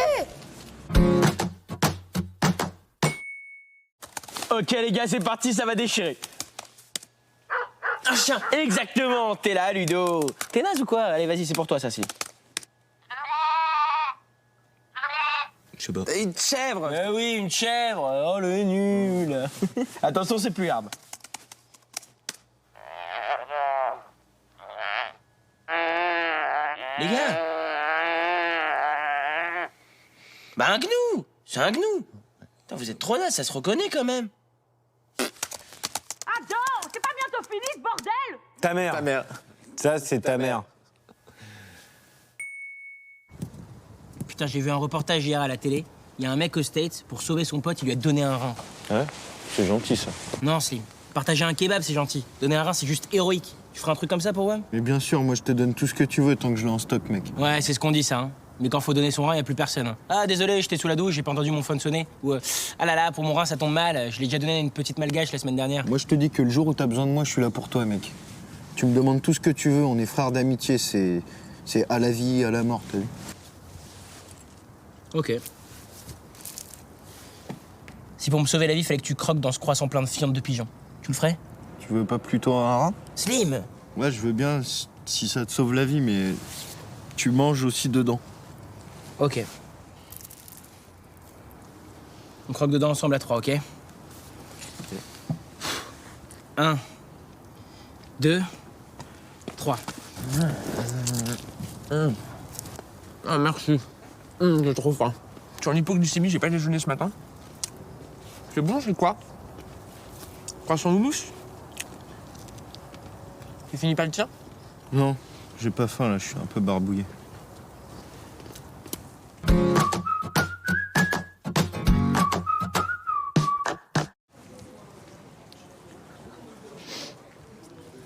Ok les gars, c'est parti, ça va déchirer. Un chien, exactement, t'es là Ludo. T'es naze ou quoi? Allez vas-y, c'est pour toi ça, si. Je sais pas. Une chèvre. Oui, une chèvre. Oh le nul. Attention, c'est plus hard. Les gars. Bah un gnou. C'est un gnou. Putain, vous êtes trop naze, ça se reconnaît quand même. Attends, c'est pas bientôt fini ce bordel? Ta mère. Ta mère. Ça, c'est ta mère. Putain, j'ai vu un reportage hier à la télé. Il y a un mec aux States, pour sauver son pote, il lui a donné un rein. Ouais, c'est gentil ça. Non, Slim. Partager un kebab, c'est gentil. Donner un rein, c'est juste héroïque. Tu feras un truc comme ça pour WAM? Mais bien sûr, moi je te donne tout ce que tu veux tant que je l'ai en stock, mec. Ouais, c'est ce qu'on dit, ça. Hein. Mais quand faut donner son rein, y a plus personne. Hein. Ah, désolé, j'étais sous la douche, j'ai pas entendu mon phone sonner. Ou ah là là, pour mon rein, ça tombe mal. Je l'ai déjà donné à une petite malgache la semaine dernière. Moi je te dis que le jour où t'as besoin de moi, je suis là pour toi, mec. Tu me demandes tout ce que tu veux, on est frères d'amitié, c'est à la vie, à la mort, t'as vu? Ok. Si pour me sauver la vie, fallait que tu croques dans ce croissant plein de fientes de pigeons, tu le ferais? Tu veux pas plutôt un rein? Slim! Ouais, je veux bien si ça te sauve la vie, mais tu manges aussi dedans. Ok. On croque dedans ensemble à 3, ok? 1, 2, 3. Ah, merci. J'ai trop faim. Tu as l'hypoglycémie, j'ai pas déjeuné ce matin. C'est bon, j'ai quoi? Croissant houmous? Tu finis pas le tien? Non, j'ai pas faim là, je suis un peu barbouillé.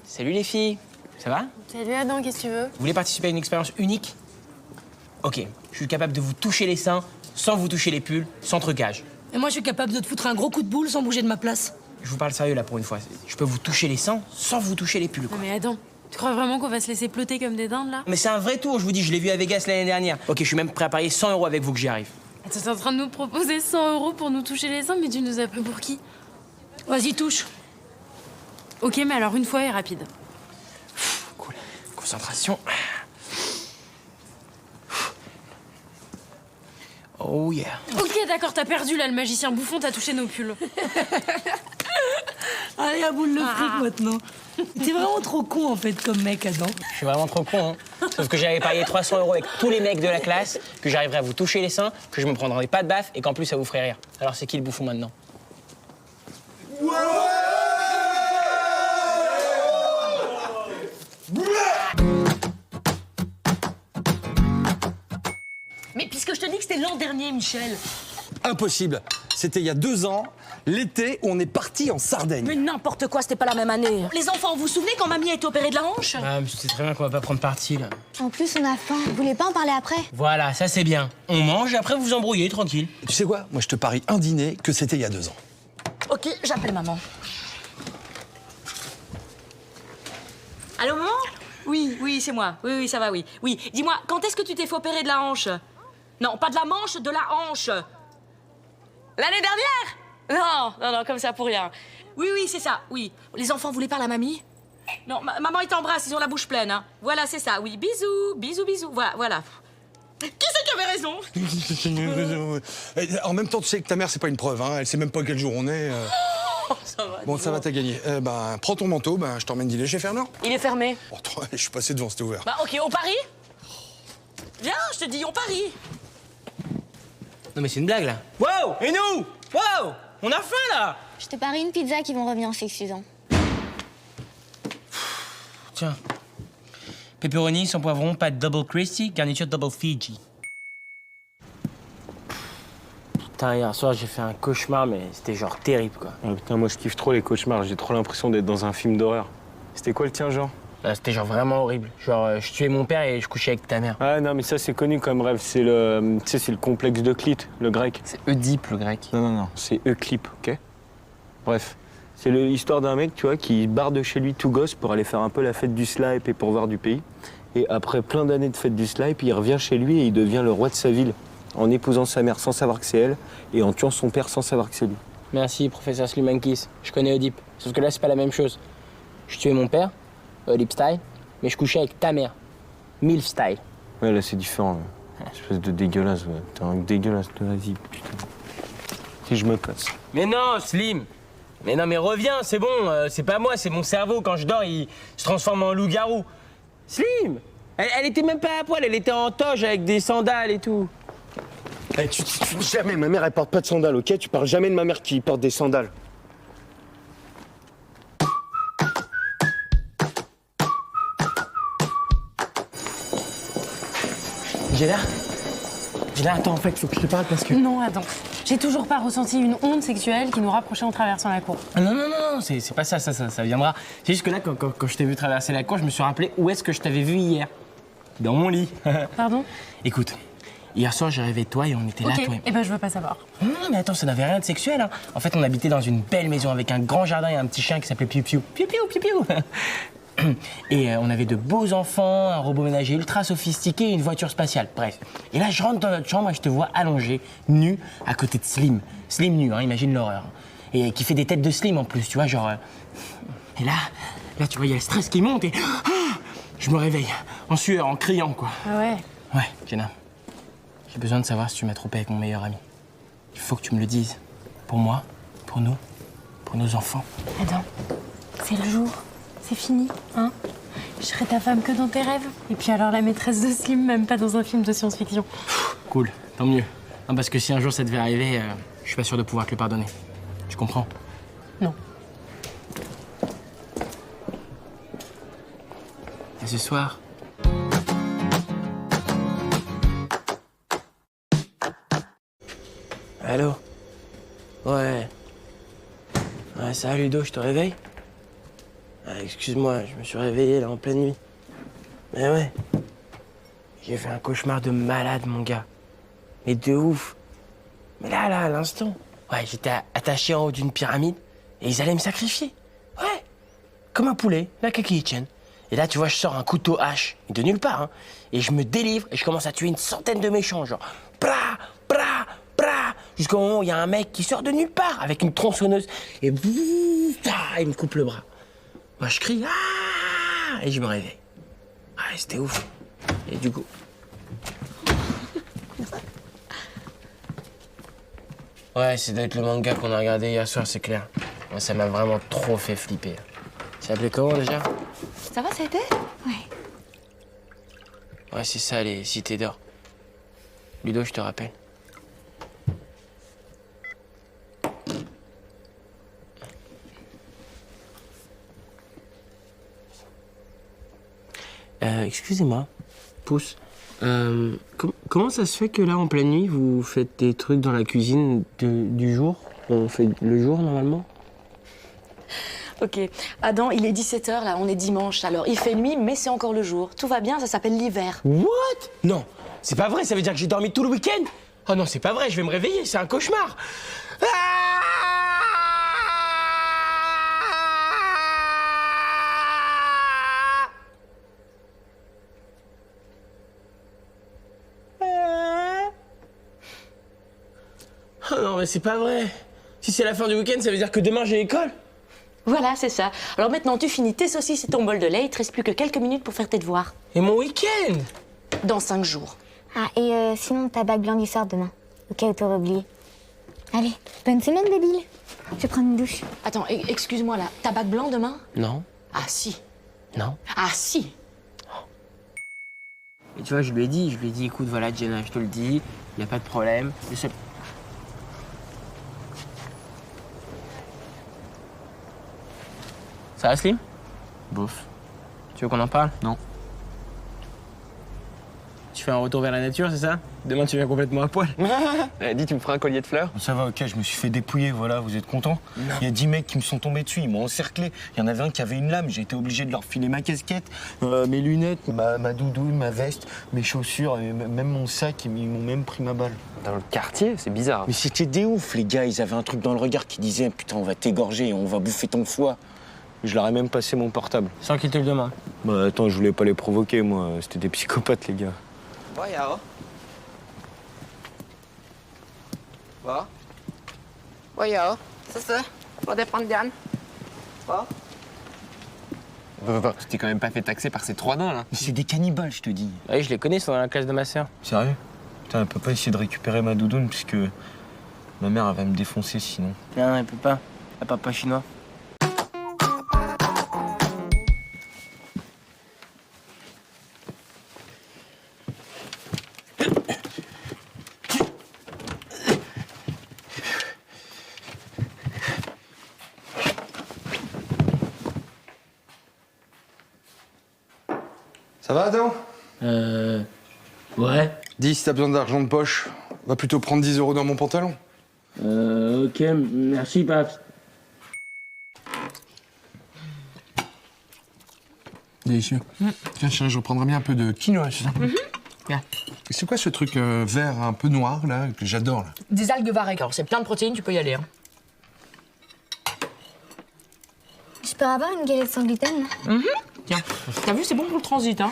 Salut les filles, ça va? Salut Adam, qu'est-ce que tu veux? Vous voulez participer à une expérience unique? Ok, je suis capable de vous toucher les seins sans vous toucher les pulls, sans trucage. Et moi, je suis capable de te foutre un gros coup de boule sans bouger de ma place. Je vous parle sérieux là pour une fois. Je peux vous toucher les seins sans vous toucher les pulls. Non mais Adam, tu crois vraiment qu'on va se laisser ploter comme des dindes là? Mais c'est un vrai tour, je vous dis, je l'ai vu à Vegas l'année dernière. Ok, je suis même prêt à parier 100 € avec vous que j'y arrive. Attends, t'es en train de nous proposer 100 € pour nous toucher les seins, mais tu nous as pris pour qui? Vas-y, touche. Ok, mais alors une fois et rapide. Cool. Concentration. Oh yeah. Ok, d'accord, t'as perdu là, le magicien bouffon, t'as touché nos pulls. Allez, à boule le fric maintenant. T'es vraiment trop con en fait comme mec, Adam. Je suis vraiment trop con, hein. Sauf que j'avais parié 300 € avec tous les mecs de la classe, que j'arriverais à vous toucher les seins, que je me prendrais pas de baffe et qu'en plus ça vous ferait rire. Alors c'est qui le bouffon maintenant? Mais puisque je te dis que c'était l'an dernier, Michel. Impossible. C'était il y a 2 ans, l'été, où on est parti en Sardaigne. Mais n'importe quoi, c'était pas la même année. Les enfants, vous vous souvenez quand mamie a été opérée de la hanche? Ah, mais c'est très bien qu'on va pas prendre parti là. En plus, on a faim. Vous voulez pas en parler après? Voilà, ça c'est bien. On mange et après vous vous embrouillez, tranquille. Tu sais quoi? Moi, je te parie un dîner que c'était il y a 2 ans. Ok, j'appelle maman. Allô, maman? Oui, c'est moi. Oui, ça va, oui. Oui, dis-moi, quand est-ce que tu t'es fait opérer de la hanche? Non, pas de la manche, de la hanche. L'année dernière? Non, comme ça, pour rien. Oui, c'est ça, oui. Les enfants voulaient parler à mamie? Non, maman, ils t'embrassent, ils ont la bouche pleine, hein. Voilà, c'est ça, oui. Bisous. Voilà. Qui c'est qui avait raison? En même temps, tu sais que ta mère, c'est pas une preuve, hein. Elle sait même pas quel jour on est. Ça va. Bon, ça va, t'as gagné. Prends ton manteau, je t'emmène dîner chez Fernand. Il est fermé. Oh, toi, je suis passé devant, c'était ouvert. Bah, ok, on parie? Viens, je te dis, on parie. Non mais c'est une blague là. Wow! Et nous? Wow! On a faim là! Je te parie une pizza qui vont revenir en s'excusant. Tiens. Pepperoni, sans poivron, pâte double Christy, garniture double Fiji. Putain, hier soir j'ai fait un cauchemar, mais c'était genre terrible quoi. Ah, putain, moi je kiffe trop les cauchemars, j'ai trop l'impression d'être dans un film d'horreur. C'était quoi le tien, genre? C'était genre vraiment horrible. Genre, je tuais mon père et je couchais avec ta mère. Ah non, mais ça c'est connu comme rêve, c'est le, tu sais, c'est le complexe d'Euclide, le grec. C'est Oedipe, le grec. Non, c'est Euclide, ok? Bref, c'est l'histoire d'un mec, tu vois, qui barre de chez lui tout gosse pour aller faire un peu la fête du slip et pour voir du pays. Et après plein d'années de fête du slip, il revient chez lui et il devient le roi de sa ville, en épousant sa mère sans savoir que c'est elle et en tuant son père sans savoir que c'est lui. Merci, professeur Slimankis. Je connais Oedipe. Sauf que là, c'est pas la même chose. Je tuais mon père, Oedipe style, mais je couchais avec ta mère, MILF style. Ouais, là c'est différent. Là. Espèce de dégueulasse, ouais. T'es un dégueulasse, vas-y, putain. Si je me casse. Mais non, Slim! Mais non, mais reviens, c'est bon, c'est pas moi, c'est mon cerveau. Quand je dors, il se transforme en loup-garou. Slim! Elle était même pas à poil, elle était en toge avec des sandales et tout. Hey, jamais, ma mère elle porte pas de sandales, ok? Tu parles jamais de ma mère qui porte des sandales. Géla, attends, en fait, faut que je te parle parce que... Non, Adam. J'ai toujours pas ressenti une honte sexuelle qui nous rapprochait en traversant la cour. Non, non, c'est pas ça, ça viendra. C'est juste que là, quand je t'ai vu traverser la cour, je me suis rappelé où est-ce que je t'avais vu hier. Dans mon lit. Pardon? Écoute, hier soir, j'ai rêvé de toi et on était là, toi et... eh ben je veux pas savoir. Non, mais attends, ça n'avait rien de sexuel, hein. En fait, on habitait dans une belle maison avec un grand jardin et un petit chien qui s'appelait Piu Piu. Piu Piu, Piu Piu. Et on avait de beaux enfants, un robot ménager ultra sophistiqué et une voiture spatiale, bref. Et là, je rentre dans notre chambre et je te vois allongé, nu, à côté de Slim. Slim nu, hein, imagine l'horreur. Et qui fait des têtes de Slim en plus, tu vois, genre... Et là, tu vois, il y a le stress qui monte et... Je me réveille, en sueur, en criant, quoi. Ah ouais? Ouais, Jenna. J'ai besoin de savoir si tu m'as trompé avec mon meilleur ami. Il faut que tu me le dises. Pour moi, pour nous, pour nos enfants. Adam, c'est le jour. C'est fini, hein? Je serai ta femme que dans tes rêves. Et puis alors la maîtresse de Slim, même pas dans un film de science-fiction. Cool, tant mieux. Non, parce que si un jour ça devait arriver, je suis pas sûr de pouvoir te le pardonner. Tu comprends? Non. Et ce soir... Allô? Ouais. Ouais, ça va, Ludo, je te réveille? Ah, excuse-moi, je me suis réveillé là en pleine nuit. Mais ouais. J'ai fait un cauchemar de malade, mon gars. Mais de ouf. Mais là, à l'instant. Ouais, j'étais attaché en haut d'une pyramide et ils allaient me sacrifier. Ouais. Comme un poulet, la Kaki-chan. Et là, tu vois, je sors un couteau hache, de nulle part, hein. Et je me délivre et je commence à tuer une centaine de méchants, genre. Bra, bra, bra. Jusqu'au moment où il y a un mec qui sort de nulle part avec une tronçonneuse et il me coupe le bras. Moi, je crie, ah! Et je me réveille. Ah, c'était ouf. Et du coup... Ouais, c'est d'être le manga qu'on a regardé hier soir, c'est clair. Moi, ça m'a vraiment trop fait flipper. Ça s'appelait comment, déjà? Ça va, ça a été? Ouais. Ouais, c'est ça, les cités d'or. Ludo, je te rappelle. Excusez-moi, Pouce. Comment ça se fait que là, en pleine nuit, vous faites des trucs dans la cuisine du jour? On fait le jour, normalement? Ok. Adam, il est 17h, là, on est dimanche. Alors, il fait nuit, mais c'est encore le jour. Tout va bien, ça s'appelle l'hiver. What? Non, c'est pas vrai, ça veut dire que j'ai dormi tout le week-end? Oh non, c'est pas vrai, je vais me réveiller, c'est un cauchemar. Oh non, mais c'est pas vrai. Si c'est la fin du week-end, ça veut dire que demain j'ai école? Voilà, c'est ça. Alors maintenant, tu finis tes saucisses et ton bol de lait. Il te reste plus que quelques minutes pour faire tes devoirs. Et mon week-end? Dans 5 jours. Ah, et sinon, ta bague blanche du sort demain, au cas où t'aurais oublié. Allez, bonne semaine, débile. Je vais prendre une douche. Attends, excuse-moi là. Ta bague blanc demain? Non. Ah si. Non. Ah si. Et tu vois, je lui ai dit, écoute, voilà, Jenna, je te le dis, y a pas de problème. Le seul... Ça va, Slim? Bof. Tu veux qu'on en parle? Non. Tu fais un retour vers la nature, c'est ça? Demain, tu viens complètement à poil. Dis, tu me feras un collier de fleurs? Ça va, ok, je me suis fait dépouiller, voilà, vous êtes contents? Il y a 10 mecs qui me sont tombés dessus, ils m'ont encerclé. Il y en avait un qui avait une lame, j'ai été obligé de leur filer ma casquette, mes lunettes, ma doudoune, ma veste, mes chaussures, et même mon sac, ils m'ont même pris ma balle. Dans le quartier, c'est bizarre. Mais c'était des ouf, les gars, ils avaient un truc dans le regard qui disait putain, on va t'égorger, on va bouffer ton foie. Je leur ai même passé mon portable. Sans qu'ils te le demandent. Bah attends, je voulais pas les provoquer, moi, c'était des psychopathes, les gars. Ja. Va? Ja. Va dépendre d'Anne. Va? Tu t'es quand même pas fait taxer par ces 3 nains, là. Mais c'est des cannibales, je te dis. Oui, je les connais, ils sont dans la classe de ma sœur. Sérieux? Putain, elle peut pas essayer de récupérer ma doudoune, puisque ma mère, elle va me défoncer sinon. Non, elle peut pas. Elle parle pas chinois. Ça va, Adam? Ouais. Dis, si t'as besoin d'argent de poche, va plutôt prendre 10 € dans mon pantalon. Ok, merci, Paps. Délicieux. Tiens, chérie, je reprendrais bien un peu de quinoa, c'est ça? Bien. Et c'est quoi ce truc vert un peu noir, là, que j'adore, là? Des algues varech, alors c'est plein de protéines, tu peux y aller. Hein. Je peux avoir une galette sans gluten? Tiens, t'as vu, c'est bon pour le transit, hein.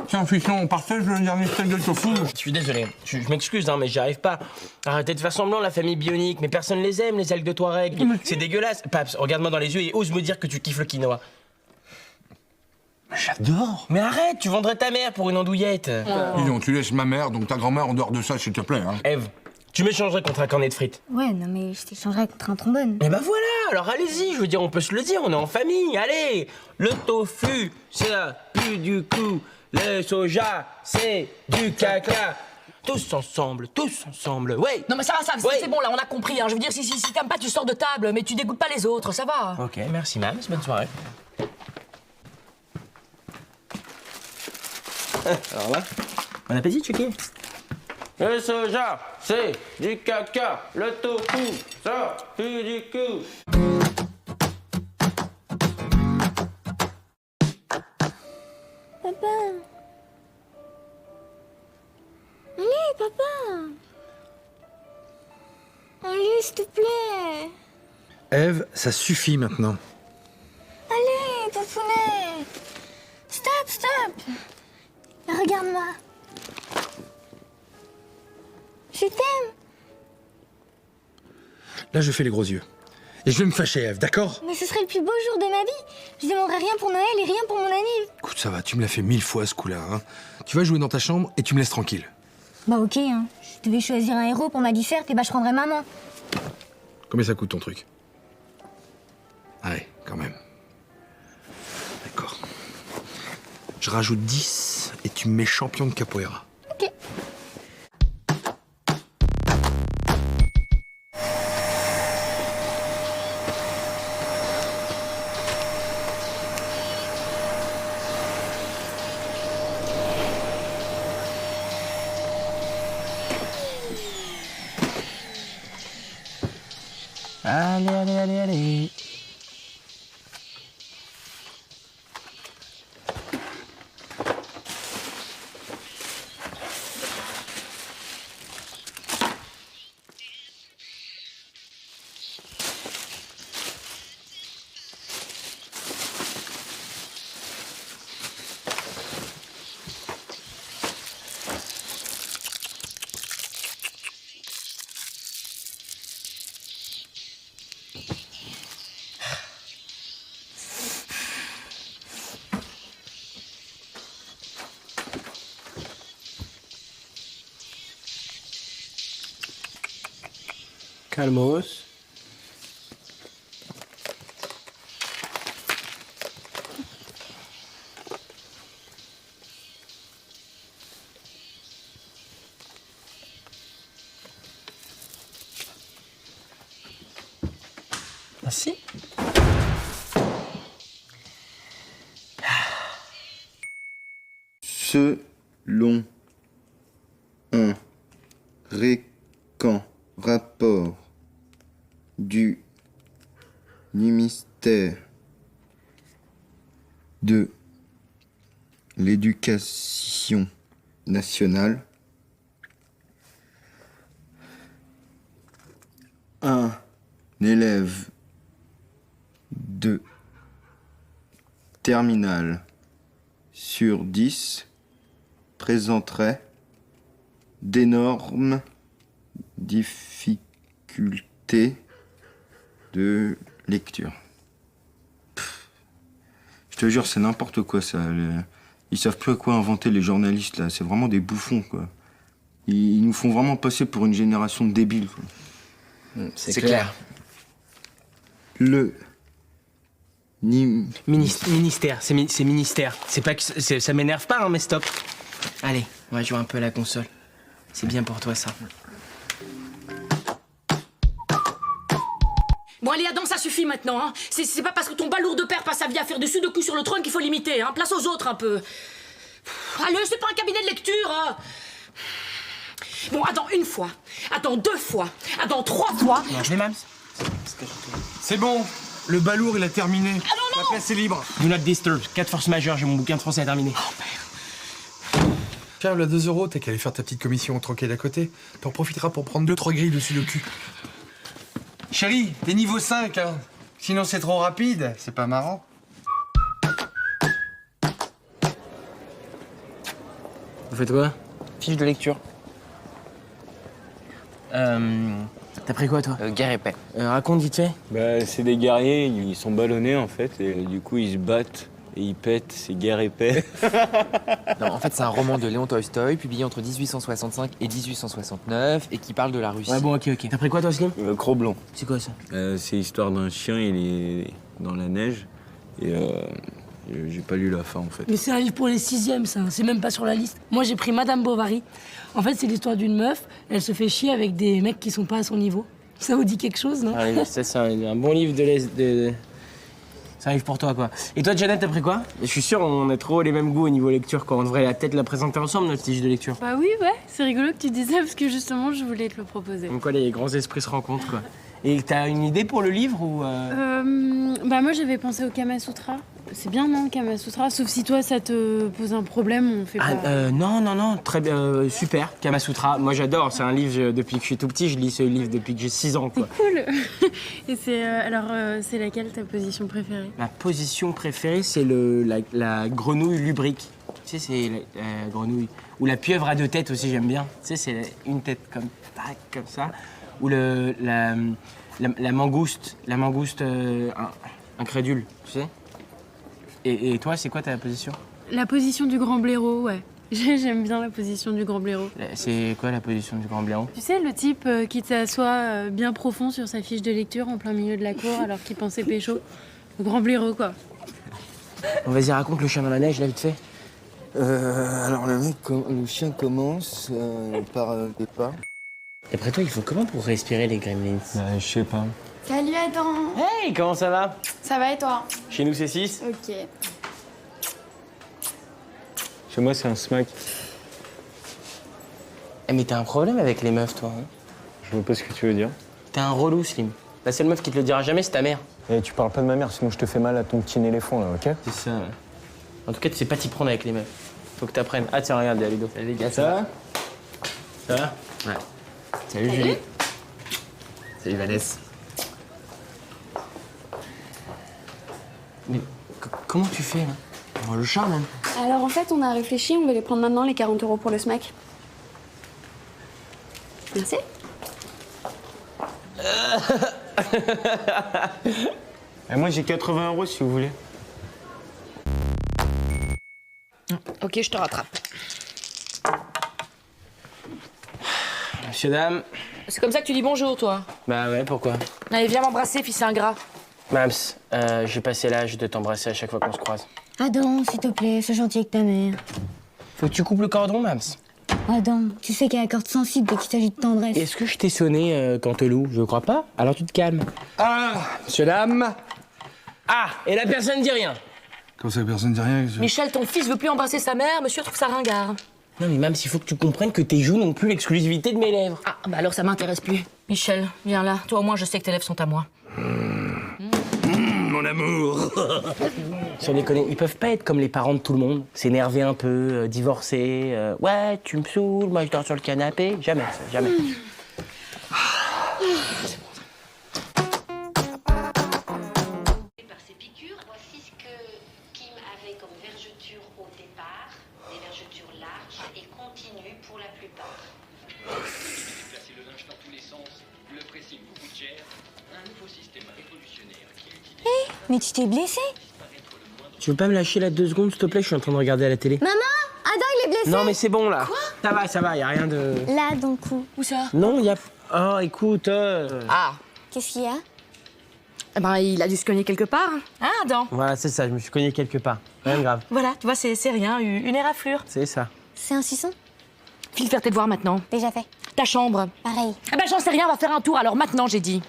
Tiens, Fichon, on partage le dernier steak de tofu. Je suis désolé, je m'excuse, hein, mais j'y arrive pas. Arrêtez de faire semblant, la famille bionique, mais personne les aime, les algues de Touareg. C'est dégueulasse. Paps, regarde-moi dans les yeux et ose me dire que tu kiffes le quinoa. J'adore. Mais arrête, tu vendrais ta mère pour une andouillette. Dis donc, tu laisses ma mère, donc ta grand-mère en dehors de ça, s'il te plaît. Hein. Ève, tu m'échangerais contre un cornet de frites. Ouais, non mais je t'échangerais contre un trombone. Eh ben voilà, alors allez-y, je veux dire, on peut se le dire, on est en famille, allez. Le tofu, ça pue du cou. Le soja, c'est du caca. Tous ensemble, ouais. Non mais ça va, c'est bon là, on a compris. Hein. Je veux dire, si t'aimes pas, tu sors de table, mais tu dégoûtes pas les autres, ça va. Ok, merci Mams, bonne soirée. Alors là, Bon appétit, Chucky. Le soja, c'est du caca. Le tofu, ça pue du cou. Papa. Allez, papa. Allez, s'il te plaît. Ève, ça suffit maintenant. Allez, papounet. Stop. Regarde-moi. Je t'aime. Là, je fais les gros yeux. Et je vais me fâcher, Ève, d'accord? Mais ce serait le plus beau jour de ma vie. Je demanderais rien pour Noël et rien pour mon anniv. Écoute, ça va, tu me l'as fait 1000 fois ce coup-là. Hein. Tu vas jouer dans ta chambre et tu me laisses tranquille. Bah ok, hein. Je devais choisir un héros pour ma disserte et bah je prendrais maman. Combien ça coûte ton truc? Ouais, quand même. D'accord. Je rajoute 10 et tu me mets champion de capoeira. Ok. Allez. Calmos. Merci. Selon un rapport du ministère de l'Éducation nationale, un élève de terminale sur 10 présenterait d'énormes difficultés de lecture. Je te jure, c'est n'importe quoi ça. Ils savent plus à quoi inventer les journalistes là. C'est vraiment des bouffons quoi. Ils nous font vraiment passer pour une génération de débiles quoi. C'est clair. Le ministère, c'est ministère. C'est pas que ça m'énerve pas, hein, mais stop. Allez, on va jouer un peu à la console. C'est bien pour toi ça. Bon allez Adam, ça suffit maintenant. Hein. C'est pas parce que ton balourd de père passe sa vie à faire du sudoku sur le trône qu'il faut l'imiter. Hein. Place aux autres un peu. Allez, c'est pas un cabinet de lecture. Hein. Bon, attends une fois. Attends 2 fois. Attends 3 fois. Non, je vais Mams. C'est bon. Le balourd, il a terminé. La place est libre. Do not disturb. 4 forces majeures, j'ai mon bouquin de français à terminer. Tiens, la 2 €, t'as qu'à aller faire ta petite commission tranquille à côté. T'en profiteras pour prendre 2-3 grilles dessus le cul. Chérie, t'es niveau 5, hein. Sinon c'est trop rapide, c'est pas marrant. Vous faites quoi? Fiche de lecture. T'as pris quoi, toi? Guerre et paix. Raconte vite fait. Bah, c'est des guerriers, ils sont ballonnés en fait, et du coup ils se battent et ils pètent, c'est guerre et paix. Non, en fait, c'est un roman de Léon Tolstoï, publié entre 1865 et 1869, et qui parle de la Russie. Ouais, bon, ok. T'as pris quoi, toi, Slim? Cro-Blanc. C'est quoi, ça? C'est l'histoire d'un chien, il est dans la neige, et j'ai pas lu la fin en fait. Mais c'est un livre pour les 6e, ça. C'est même pas sur la liste. Moi, j'ai pris Madame Bovary. En fait, c'est l'histoire d'une meuf. Elle se fait chier avec des mecs qui sont pas à son niveau. Ça vous dit quelque chose, non? Ah, ça, c'est un bon livre de... C'est un livre pour toi, quoi. Et toi, Janet, t'as pris quoi? Je suis sûr, on a trop les mêmes goûts au niveau lecture, quoi. On devrait peut-être la présenter ensemble, notre fiche de lecture. Bah oui, ouais, c'est rigolo que tu dises ça parce que justement, je voulais te le proposer. Comme quoi, les grands esprits se rencontrent, quoi. Et t'as une idée pour le livre ou Bah moi, j'avais pensé au Kama Sutra. C'est bien, non, le Kama Sutra? Sauf si toi, ça te pose un problème, on fait pas... Non, très bien, super, Kama Sutra. Moi, j'adore, c'est un livre, depuis que je suis tout petit, je lis ce livre depuis que j'ai 6 ans, quoi. Cool. Et c'est... c'est laquelle ta position préférée? Ma position préférée, c'est la grenouille lubrique. Tu sais, c'est la grenouille. Ou la pieuvre à 2 têtes aussi, j'aime bien. Tu sais, c'est une tête comme ça. Ou la mangouste. La mangouste incrédule, tu sais. Et toi, c'est quoi ta position? La position du grand blaireau, ouais. J'aime bien la position du grand blaireau. C'est quoi la position du grand blaireau? Tu sais, le type qui s'assoit bien profond sur sa fiche de lecture en plein milieu de la cour alors qu'il pensait pécho. Le grand blaireau, quoi. Bon, vas-y, raconte le chien dans la neige, là, vite fait. Alors le chien commence par des pas. D'après toi, il faut comment pour respirer les gremlins? Je sais pas. Salut Adam. Hey, comment ça va? Ça va et toi? Chez nous, c'est 6. Ok. Chez moi, c'est un smack. Eh, mais t'as un problème avec les meufs, toi, hein? Je vois pas ce que tu veux dire. T'es un relou, Slim. La seule meuf qui te le dira jamais, c'est ta mère. Eh, tu parles pas de ma mère, sinon je te fais mal à ton petit éléphant, là, ok? C'est ça, ouais. En tout cas, tu sais pas t'y prendre avec les meufs. Faut que t'apprennes. Ah, tiens, regarde, il y a Ludo. Salut, les gars, ça va? Ça va? Ouais. Salut, Julie. Salut, Vanessa. Mais comment tu fais, là? On voit le charme, hein? Alors en fait, on a réfléchi, on va les prendre maintenant, les 40 € pour le smack. Merci. Et moi, j'ai 80 € si vous voulez. Ok, je te rattrape. Monsieur, dame. C'est comme ça que tu dis bonjour, toi? Bah ouais, pourquoi? Allez, viens m'embrasser, fils ingrat. Mams, j'ai passé l'âge de t'embrasser à chaque fois qu'on se croise. Adam, s'il te plaît, sois gentil avec ta mère. Faut que tu coupes le cordon, Mams. Adam, tu sais qu'elle est corde sensible dès qu'il s'agit de tendresse. Est-ce que je t'ai sonné quand te loue? Je crois pas. Alors tu te calmes. Ah, monsieur, dame. Ah, et la personne dit rien. Comme ça, personne ne dit rien. Michel, ton fils veut plus embrasser sa mère, monsieur trouve ça ringard. Non mais Mams, il faut que tu comprennes que tes joues n'ont plus l'exclusivité de mes lèvres. Ah, bah alors ça m'intéresse plus. Michel, viens là. Toi au moins, je sais que tes lèvres sont à moi. Mon amour. Sans déconner, ils peuvent pas être comme les parents de tout le monde. S'énerver un peu, divorcer. Ouais, tu me saoules, moi je dors sur le canapé. Jamais ça, jamais. Par ces piqûres, voici ce que Kim avait comme vergeture au départ, des vergetures larges et continues pour la plupart. Placer le linge dans tous les sens, le pressing beaucoup de chair, un nouveau système révolutionnaire qui utilise... Hé, mais tu t'es blessé? Tu veux pas me lâcher là 2 secondes, s'il te plaît? Je suis en train de regarder à la télé. Maman, Adam, il est blessé. Non mais c'est bon là. Quoi? Ça va, y a rien de... Là, dans le cou. Où ça? Non, y a... Oh, écoute... Ah. Qu'est-ce qu'il y a? Eh ben, il a dû se cogner quelque part. Hein, Adam? Voilà, c'est ça, je me suis cogné quelque part. Rien de grave. Voilà, tu vois, c'est rien, une éraflure. C'est ça. C'est un suçon? File faire tes devoirs maintenant. Déjà fait. Ta chambre. Pareil. Ah ben, j'en sais rien, on va faire un tour, alors maintenant, j'ai dit.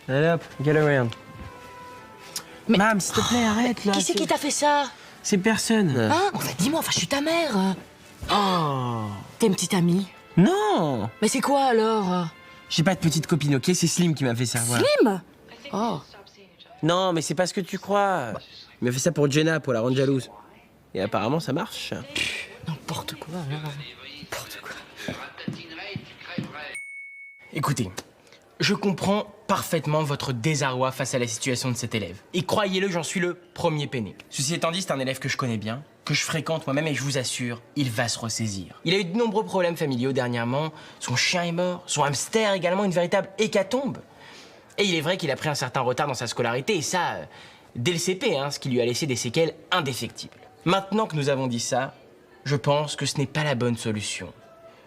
Allez hop, get around. Mais... Mam, s'il te plaît, arrête là. Qui c'est qui t'a fait ça? C'est personne. Hein? Enfin, dis-moi, enfin, je suis ta mère. Oh. T'es une petite amie? Non. Mais c'est quoi alors? J'ai pas de petite copine, ok? C'est Slim qui m'a fait ça. Voilà. Slim? Oh. Non, mais c'est pas ce que tu crois. Il m'a fait ça pour Jenna, pour la rendre jalouse. Et apparemment, ça marche. N'importe quoi, là. N'importe quoi. Écoutez, je comprends parfaitement votre désarroi face à la situation de cet élève. Et croyez-le, j'en suis le premier peiné. Ceci étant dit, c'est un élève que je connais bien, que je fréquente moi-même, et je vous assure, il va se ressaisir. Il a eu de nombreux problèmes familiaux dernièrement. Son chien est mort, son hamster également, une véritable hécatombe. Et il est vrai qu'il a pris un certain retard dans sa scolarité, et ça, dès le CP, ce qui lui a laissé des séquelles indéfectibles. Maintenant que nous avons dit ça, je pense que ce n'est pas la bonne solution.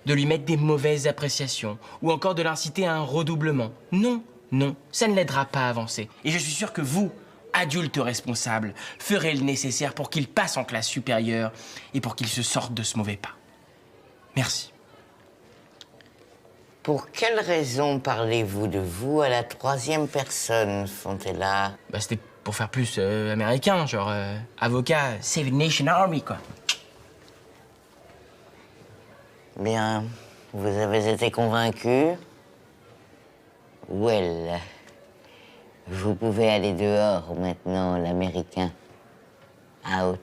De lui mettre des mauvaises appréciations, ou encore de l'inciter à un redoublement. Non, non, ça ne l'aidera pas à avancer. Et je suis sûr que vous, adultes responsables, ferez le nécessaire pour qu'il passe en classe supérieure et pour qu'il se sorte de ce mauvais pas. Merci. Pour quelle raison parlez-vous de vous à la troisième personne, Fontella? Bah, c'était pour faire plus américain, genre avocat, Save the Nation Army, quoi. Bien, vous avez été convaincu? Well, vous pouvez aller dehors maintenant, l'américain. Out.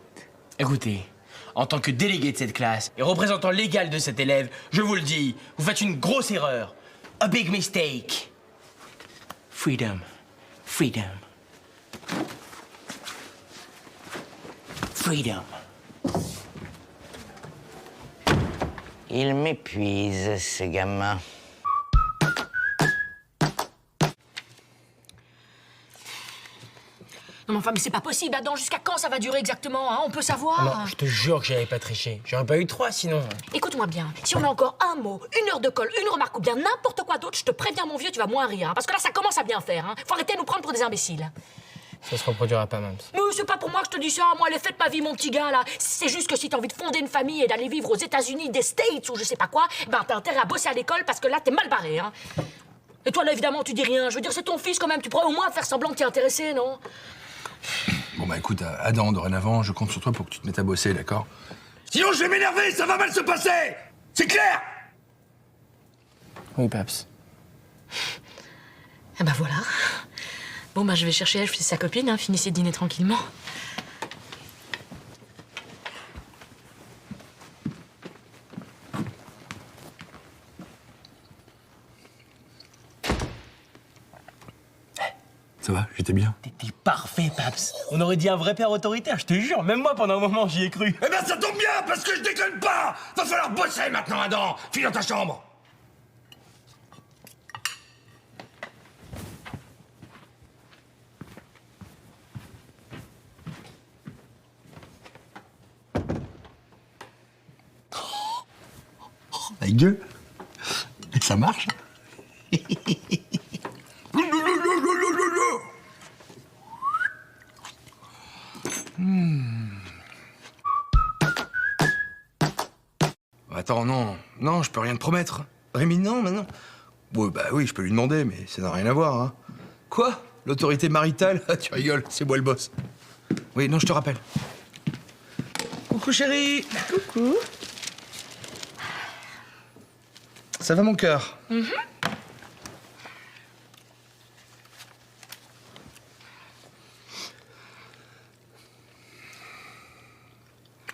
Écoutez, en tant que délégué de cette classe et représentant légal de cet élève, je vous le dis, vous faites une grosse erreur. A big mistake. Freedom. Freedom. Freedom. Il m'épuise, ce gamin. Non mais enfin, mais c'est pas possible, Adam, jusqu'à quand ça va durer exactement, hein? On peut savoir. Non, je te jure que j'avais pas triché. J'aurais pas eu 3 sinon. Écoute-moi bien, si on a encore un mot, une heure de colle, une remarque ou bien n'importe quoi d'autre, je te préviens mon vieux, tu vas moins rire, hein, parce que là ça commence à bien faire, hein. Faut arrêter de nous prendre pour des imbéciles. Ça se reproduira pas, Mams. Mais c'est pas pour moi que je te dis ça, moi elle est faite ma vie, mon petit gars là. C'est juste que si t'as envie de fonder une famille et d'aller vivre aux États-Unis, des States ou je sais pas quoi, ben t'as intérêt à bosser à l'école parce que là t'es mal barré, hein. Et toi là évidemment tu dis rien, je veux dire c'est ton fils quand même, tu pourrais au moins faire semblant de t'y intéresser, non? Bon bah écoute, Adam, dorénavant, je compte sur toi pour que tu te mettes à bosser, d'accord? Sinon je vais m'énerver, ça va mal se passer! C'est clair? Oui, Paps. Ah bah voilà. Bon bah je vais chercher Elf et sa copine, hein, finissez de dîner tranquillement. Ça va, j'étais bien. T'es parfait, Paps. On aurait dit un vrai père autoritaire, je te jure. Même moi, pendant un moment, j'y ai cru. Eh ben ça tombe bien, parce que je déconne pas! Va falloir bosser maintenant, Adam! File dans ta chambre! Ma gueule! Et ça marche? Attends, non, je peux rien te promettre. Rémi, non, maintenant. Ouais, bah oui, je peux lui demander, mais ça n'a rien à voir, hein. Quoi? L'autorité maritale? Tu rigoles, c'est moi le boss. Oui, non, je te rappelle. Coucou, chérie. Coucou. Ça va, mon cœur?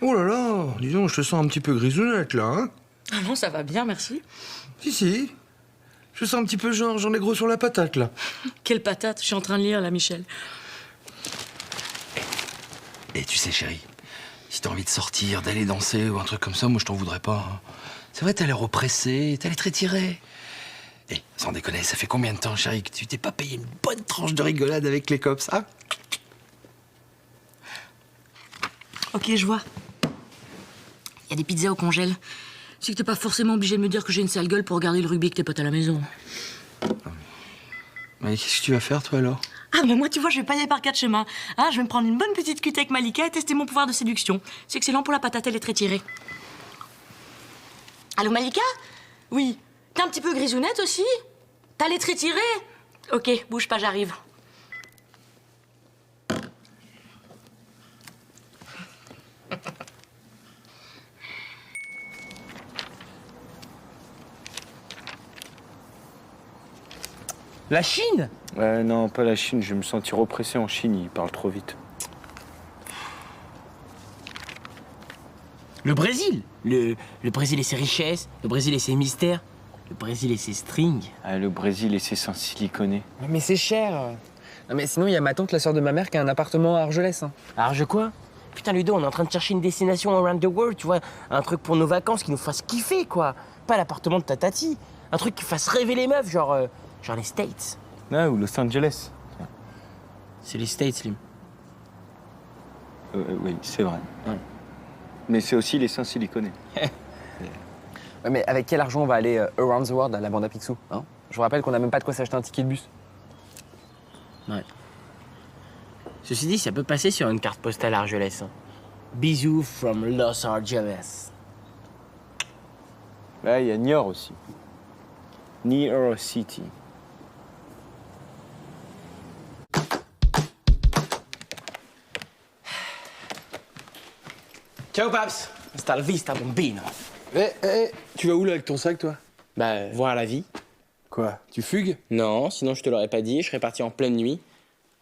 Oh là là, dis donc, je te sens un petit peu grisonnette, là, hein? Ah non, ça va bien, merci. Si. Je sens un petit peu genre, j'en ai gros sur la patate, là. Quelle patate, je suis en train de lire, là, Michel. Et tu sais, chérie, si t'as envie de sortir, d'aller danser ou un truc comme ça, moi, je t'en voudrais pas, hein. C'est vrai, t'as l'air oppressé, t'as l'air très tiré. Et sans déconner, ça fait combien de temps, chérie, que tu t'es pas payé une bonne tranche de rigolade avec les cops, hein? Ok, je vois. Il y a des pizzas au congèle. C'est que t'es pas forcément obligé de me dire que j'ai une sale gueule pour regarder le rugby que tes potes à la maison. Mais qu'est-ce que tu vas faire, toi, alors? Ah, mais moi, tu vois, je vais pas y aller par 4 chemins. Hein, je vais me prendre une bonne petite cuite avec Malika et tester mon pouvoir de séduction. C'est excellent pour la patate, elle est très tirée. Allô, Malika? Oui. T'es un petit peu grisounette aussi? T'as les traits tirés? Ok, bouge pas, j'arrive. La Chine? Ouais, non, pas la Chine. Je vais me sentir oppressé en Chine. Ils parlent trop vite. Le Brésil. Le Brésil et ses richesses, le Brésil et ses mystères, le Brésil et ses strings. Ah, le Brésil et ses seins siliconés. Mais c'est cher. Non, mais sinon, il y a ma tante, la sœur de ma mère, qui a un appartement à Argelès. Hein. Arge quoi? Putain, Ludo, on est en train de chercher une destination around the world, tu vois. Un truc pour nos vacances qui nous fasse kiffer, quoi. Pas l'appartement de ta tati. Un truc qui fasse rêver les meufs, genre les States. Ah, ou Los Angeles. C'est les States, Slim. Oui, c'est vrai. Ouais. Mais c'est aussi les seins siliconés. Ouais, mais avec quel argent on va aller around the world à la bande à Picsou, hein? Je vous rappelle qu'on a même pas de quoi s'acheter un ticket de bus. Ouais. Ceci dit, ça peut passer sur une carte postale Argelès. Hein. Bisous from Los Angeles. Là, il y a Niort aussi. Niort City. Ciao, Paps. Hasta la vista, bambino. Tu vas où là avec ton sac, toi? Bah, voir la vie. Quoi? Tu fugues? Non, sinon je te l'aurais pas dit. Je serais parti en pleine nuit,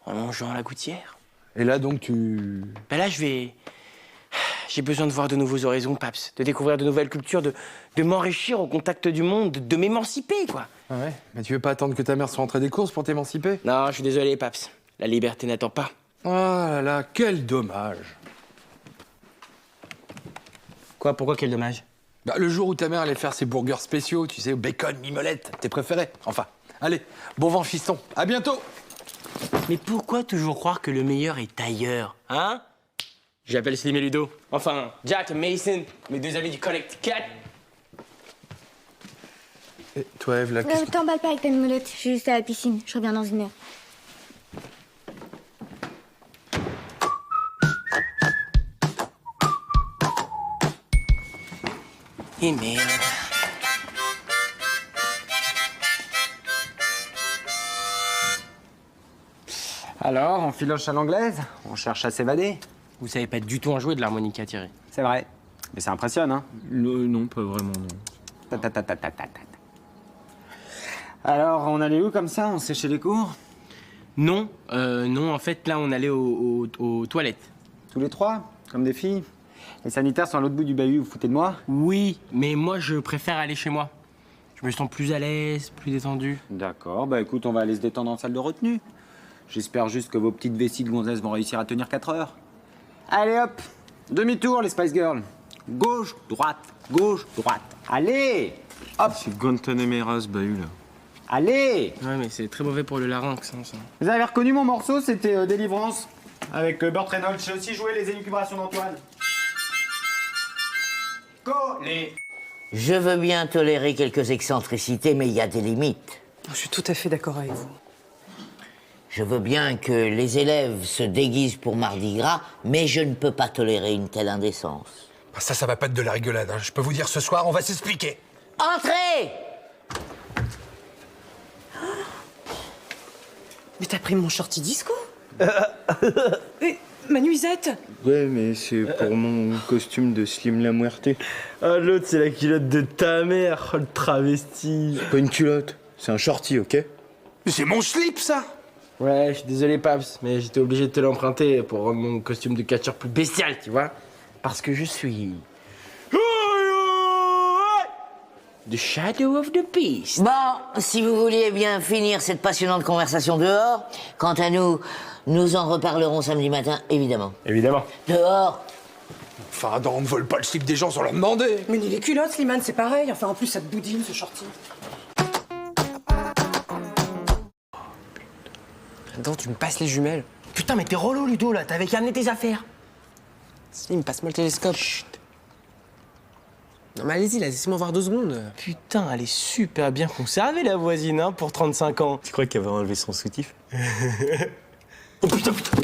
en longeant la gouttière. Et là, donc, tu... Bah là, j'ai besoin de voir de nouveaux horizons, Paps. De découvrir de nouvelles cultures, de m'enrichir au contact du monde, de m'émanciper, quoi. Ah ouais? Mais tu veux pas attendre que ta mère soit rentrée des courses pour t'émanciper? Non, je suis désolé, Paps. La liberté n'attend pas. Oh là là, quel dommage. Quoi? Pourquoi quel dommage? Bah, le jour où ta mère allait faire ses burgers spéciaux, tu sais, bacon, mimolette, tes préférés. Enfin, allez, bon vent, fiston. À bientôt. Mais pourquoi toujours croire que le meilleur est ailleurs, hein? J'appelle Slim et Ludo. Enfin, Jack et Mason, mes deux amis du Connecticut. Et toi, Eve, là, qu'est-ce que... T'emballes pas avec ta mimolette, je suis juste à la piscine. Je reviens dans 1 heure. Et merde. Alors, on filoche à l'anglaise? On cherche à s'évader? Vous savez pas du tout en jouer de l'harmonica, Thierry. C'est vrai. Mais ça impressionne, hein? Non, pas vraiment, non. Alors, on allait où comme ça? On séchait les cours? Non, en fait, là, on allait aux toilettes. Tous les trois? Comme des filles? Les sanitaires sont à l'autre bout du bahut, vous foutez de moi? Oui, mais moi, je préfère aller chez moi. Je me sens plus à l'aise, plus détendu. D'accord, bah écoute, on va aller se détendre en salle de retenue. J'espère juste que vos petites vessies de gonzesses vont réussir à tenir 4 heures. Allez hop, demi-tour les Spice Girls. Gauche, droite, allez! Hop! C'est Guantanamera, ce bahut, là. Allez! Ouais, mais c'est très mauvais pour le larynx, hein, ça. Vous avez reconnu mon morceau, c'était Délivrance, avec Burt Reynolds. J'ai aussi joué les élucubrations d'Antoine. Collez! Je veux bien tolérer quelques excentricités, mais il y a des limites. Je suis tout à fait d'accord avec vous. Je veux bien que les élèves se déguisent pour Mardi Gras, mais je ne peux pas tolérer une telle indécence. Ça va pas être de la rigolade, hein. Je peux vous dire, ce soir, on va s'expliquer. Entrez! Mais t'as pris mon shorty disco? Ma nuisette? Ouais, mais c'est pour mon costume de Slim la Muerte. Ah, l'autre, c'est la culotte de ta mère, le travesti. C'est pas une culotte, c'est un shorty, ok? Mais c'est mon slip, ça! Ouais, je suis désolé, Paps, mais j'étais obligé de te l'emprunter pour rendre mon costume de catcheur plus bestial, tu vois? Parce que je suis... The Shadow of the Beast. Bon, si vous vouliez bien finir cette passionnante conversation dehors, quant à nous, nous en reparlerons samedi matin, évidemment. Évidemment. Dehors. Enfin, Adam, on ne vole pas le slip des gens sans leur demander. Mais ni les culottes, Slimane, c'est pareil. Enfin, en plus, ça te boudine, ce shorty. Attends, tu me passes les jumelles. Putain, mais t'es relou, Ludo, là. T'avais qu'à amener tes affaires. Slim, passe-moi le télescope. Chut. Non, mais allez-y, là, laissez-moi voir 2 secondes. Putain, elle est super bien conservée, la voisine, hein, pour 35 ans. Tu crois qu'elle va enlever son soutif? Oh putain, putain.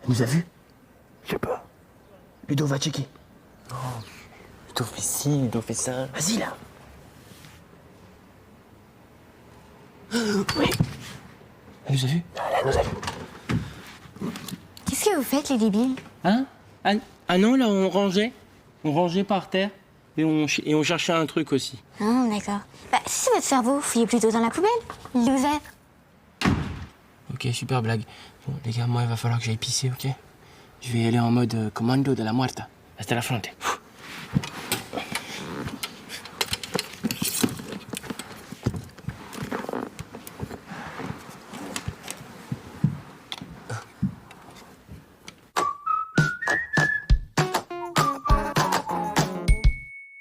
Elle nous a vus? Je sais pas. Ludo va checker. Oh, Ludo fait ci, Ludo fait ça. Vas-y, là. Oui. Elle nous a vus? Elle nous a vus. Qu'est-ce que vous faites, les débiles? Hein? Ah non, là, on rangeait. On rangeait par terre. Et on cherchait un truc aussi. Ah, d'accord. Bah, si c'est votre cerveau, fouillez plutôt dans la poubelle. Loser. Ok, super blague. Bon, les gars, moi, il va falloir que j'aille pisser, ok? Je vais y aller en mode commando de la muerta. Hasta la fronte.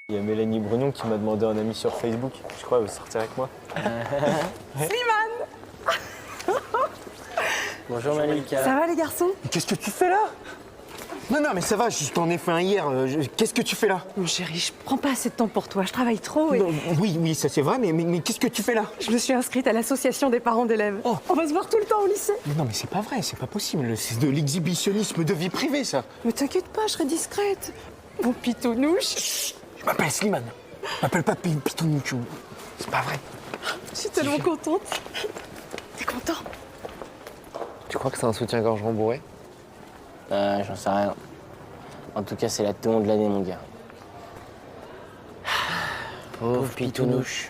Il y a Mélanie Brugnon qui m'a demandé un ami sur Facebook. Je crois qu'elle veut sortir avec moi. Slimane. Bonjour Malika. Ça va les garçons? Qu'est-ce que tu fais là? Non, non, mais ça va, je t'en ai fait un hier. Qu'est-ce que tu fais là? Mon chéri, je prends pas assez de temps pour toi, je travaille trop et... Non, oui, ça c'est vrai, mais qu'est-ce que tu fais là? Je me suis inscrite à l'association des parents d'élèves. Oh. On va se voir tout le temps au lycée. Non, mais c'est pas vrai, c'est pas possible. C'est de l'exhibitionnisme de vie privée, ça. Mais t'inquiète pas, je serai discrète. Mon pitounouche. Je m'appelle Slimane. Je m'appelle pas Pitounou. C'est pas vrai. Je suis tellement contente. T'es content? Tu crois que c'est un soutien-gorge rembourré? J'en sais rien. En tout cas, c'est la théon de l'année, mon gars. Pauvre Pitounouche.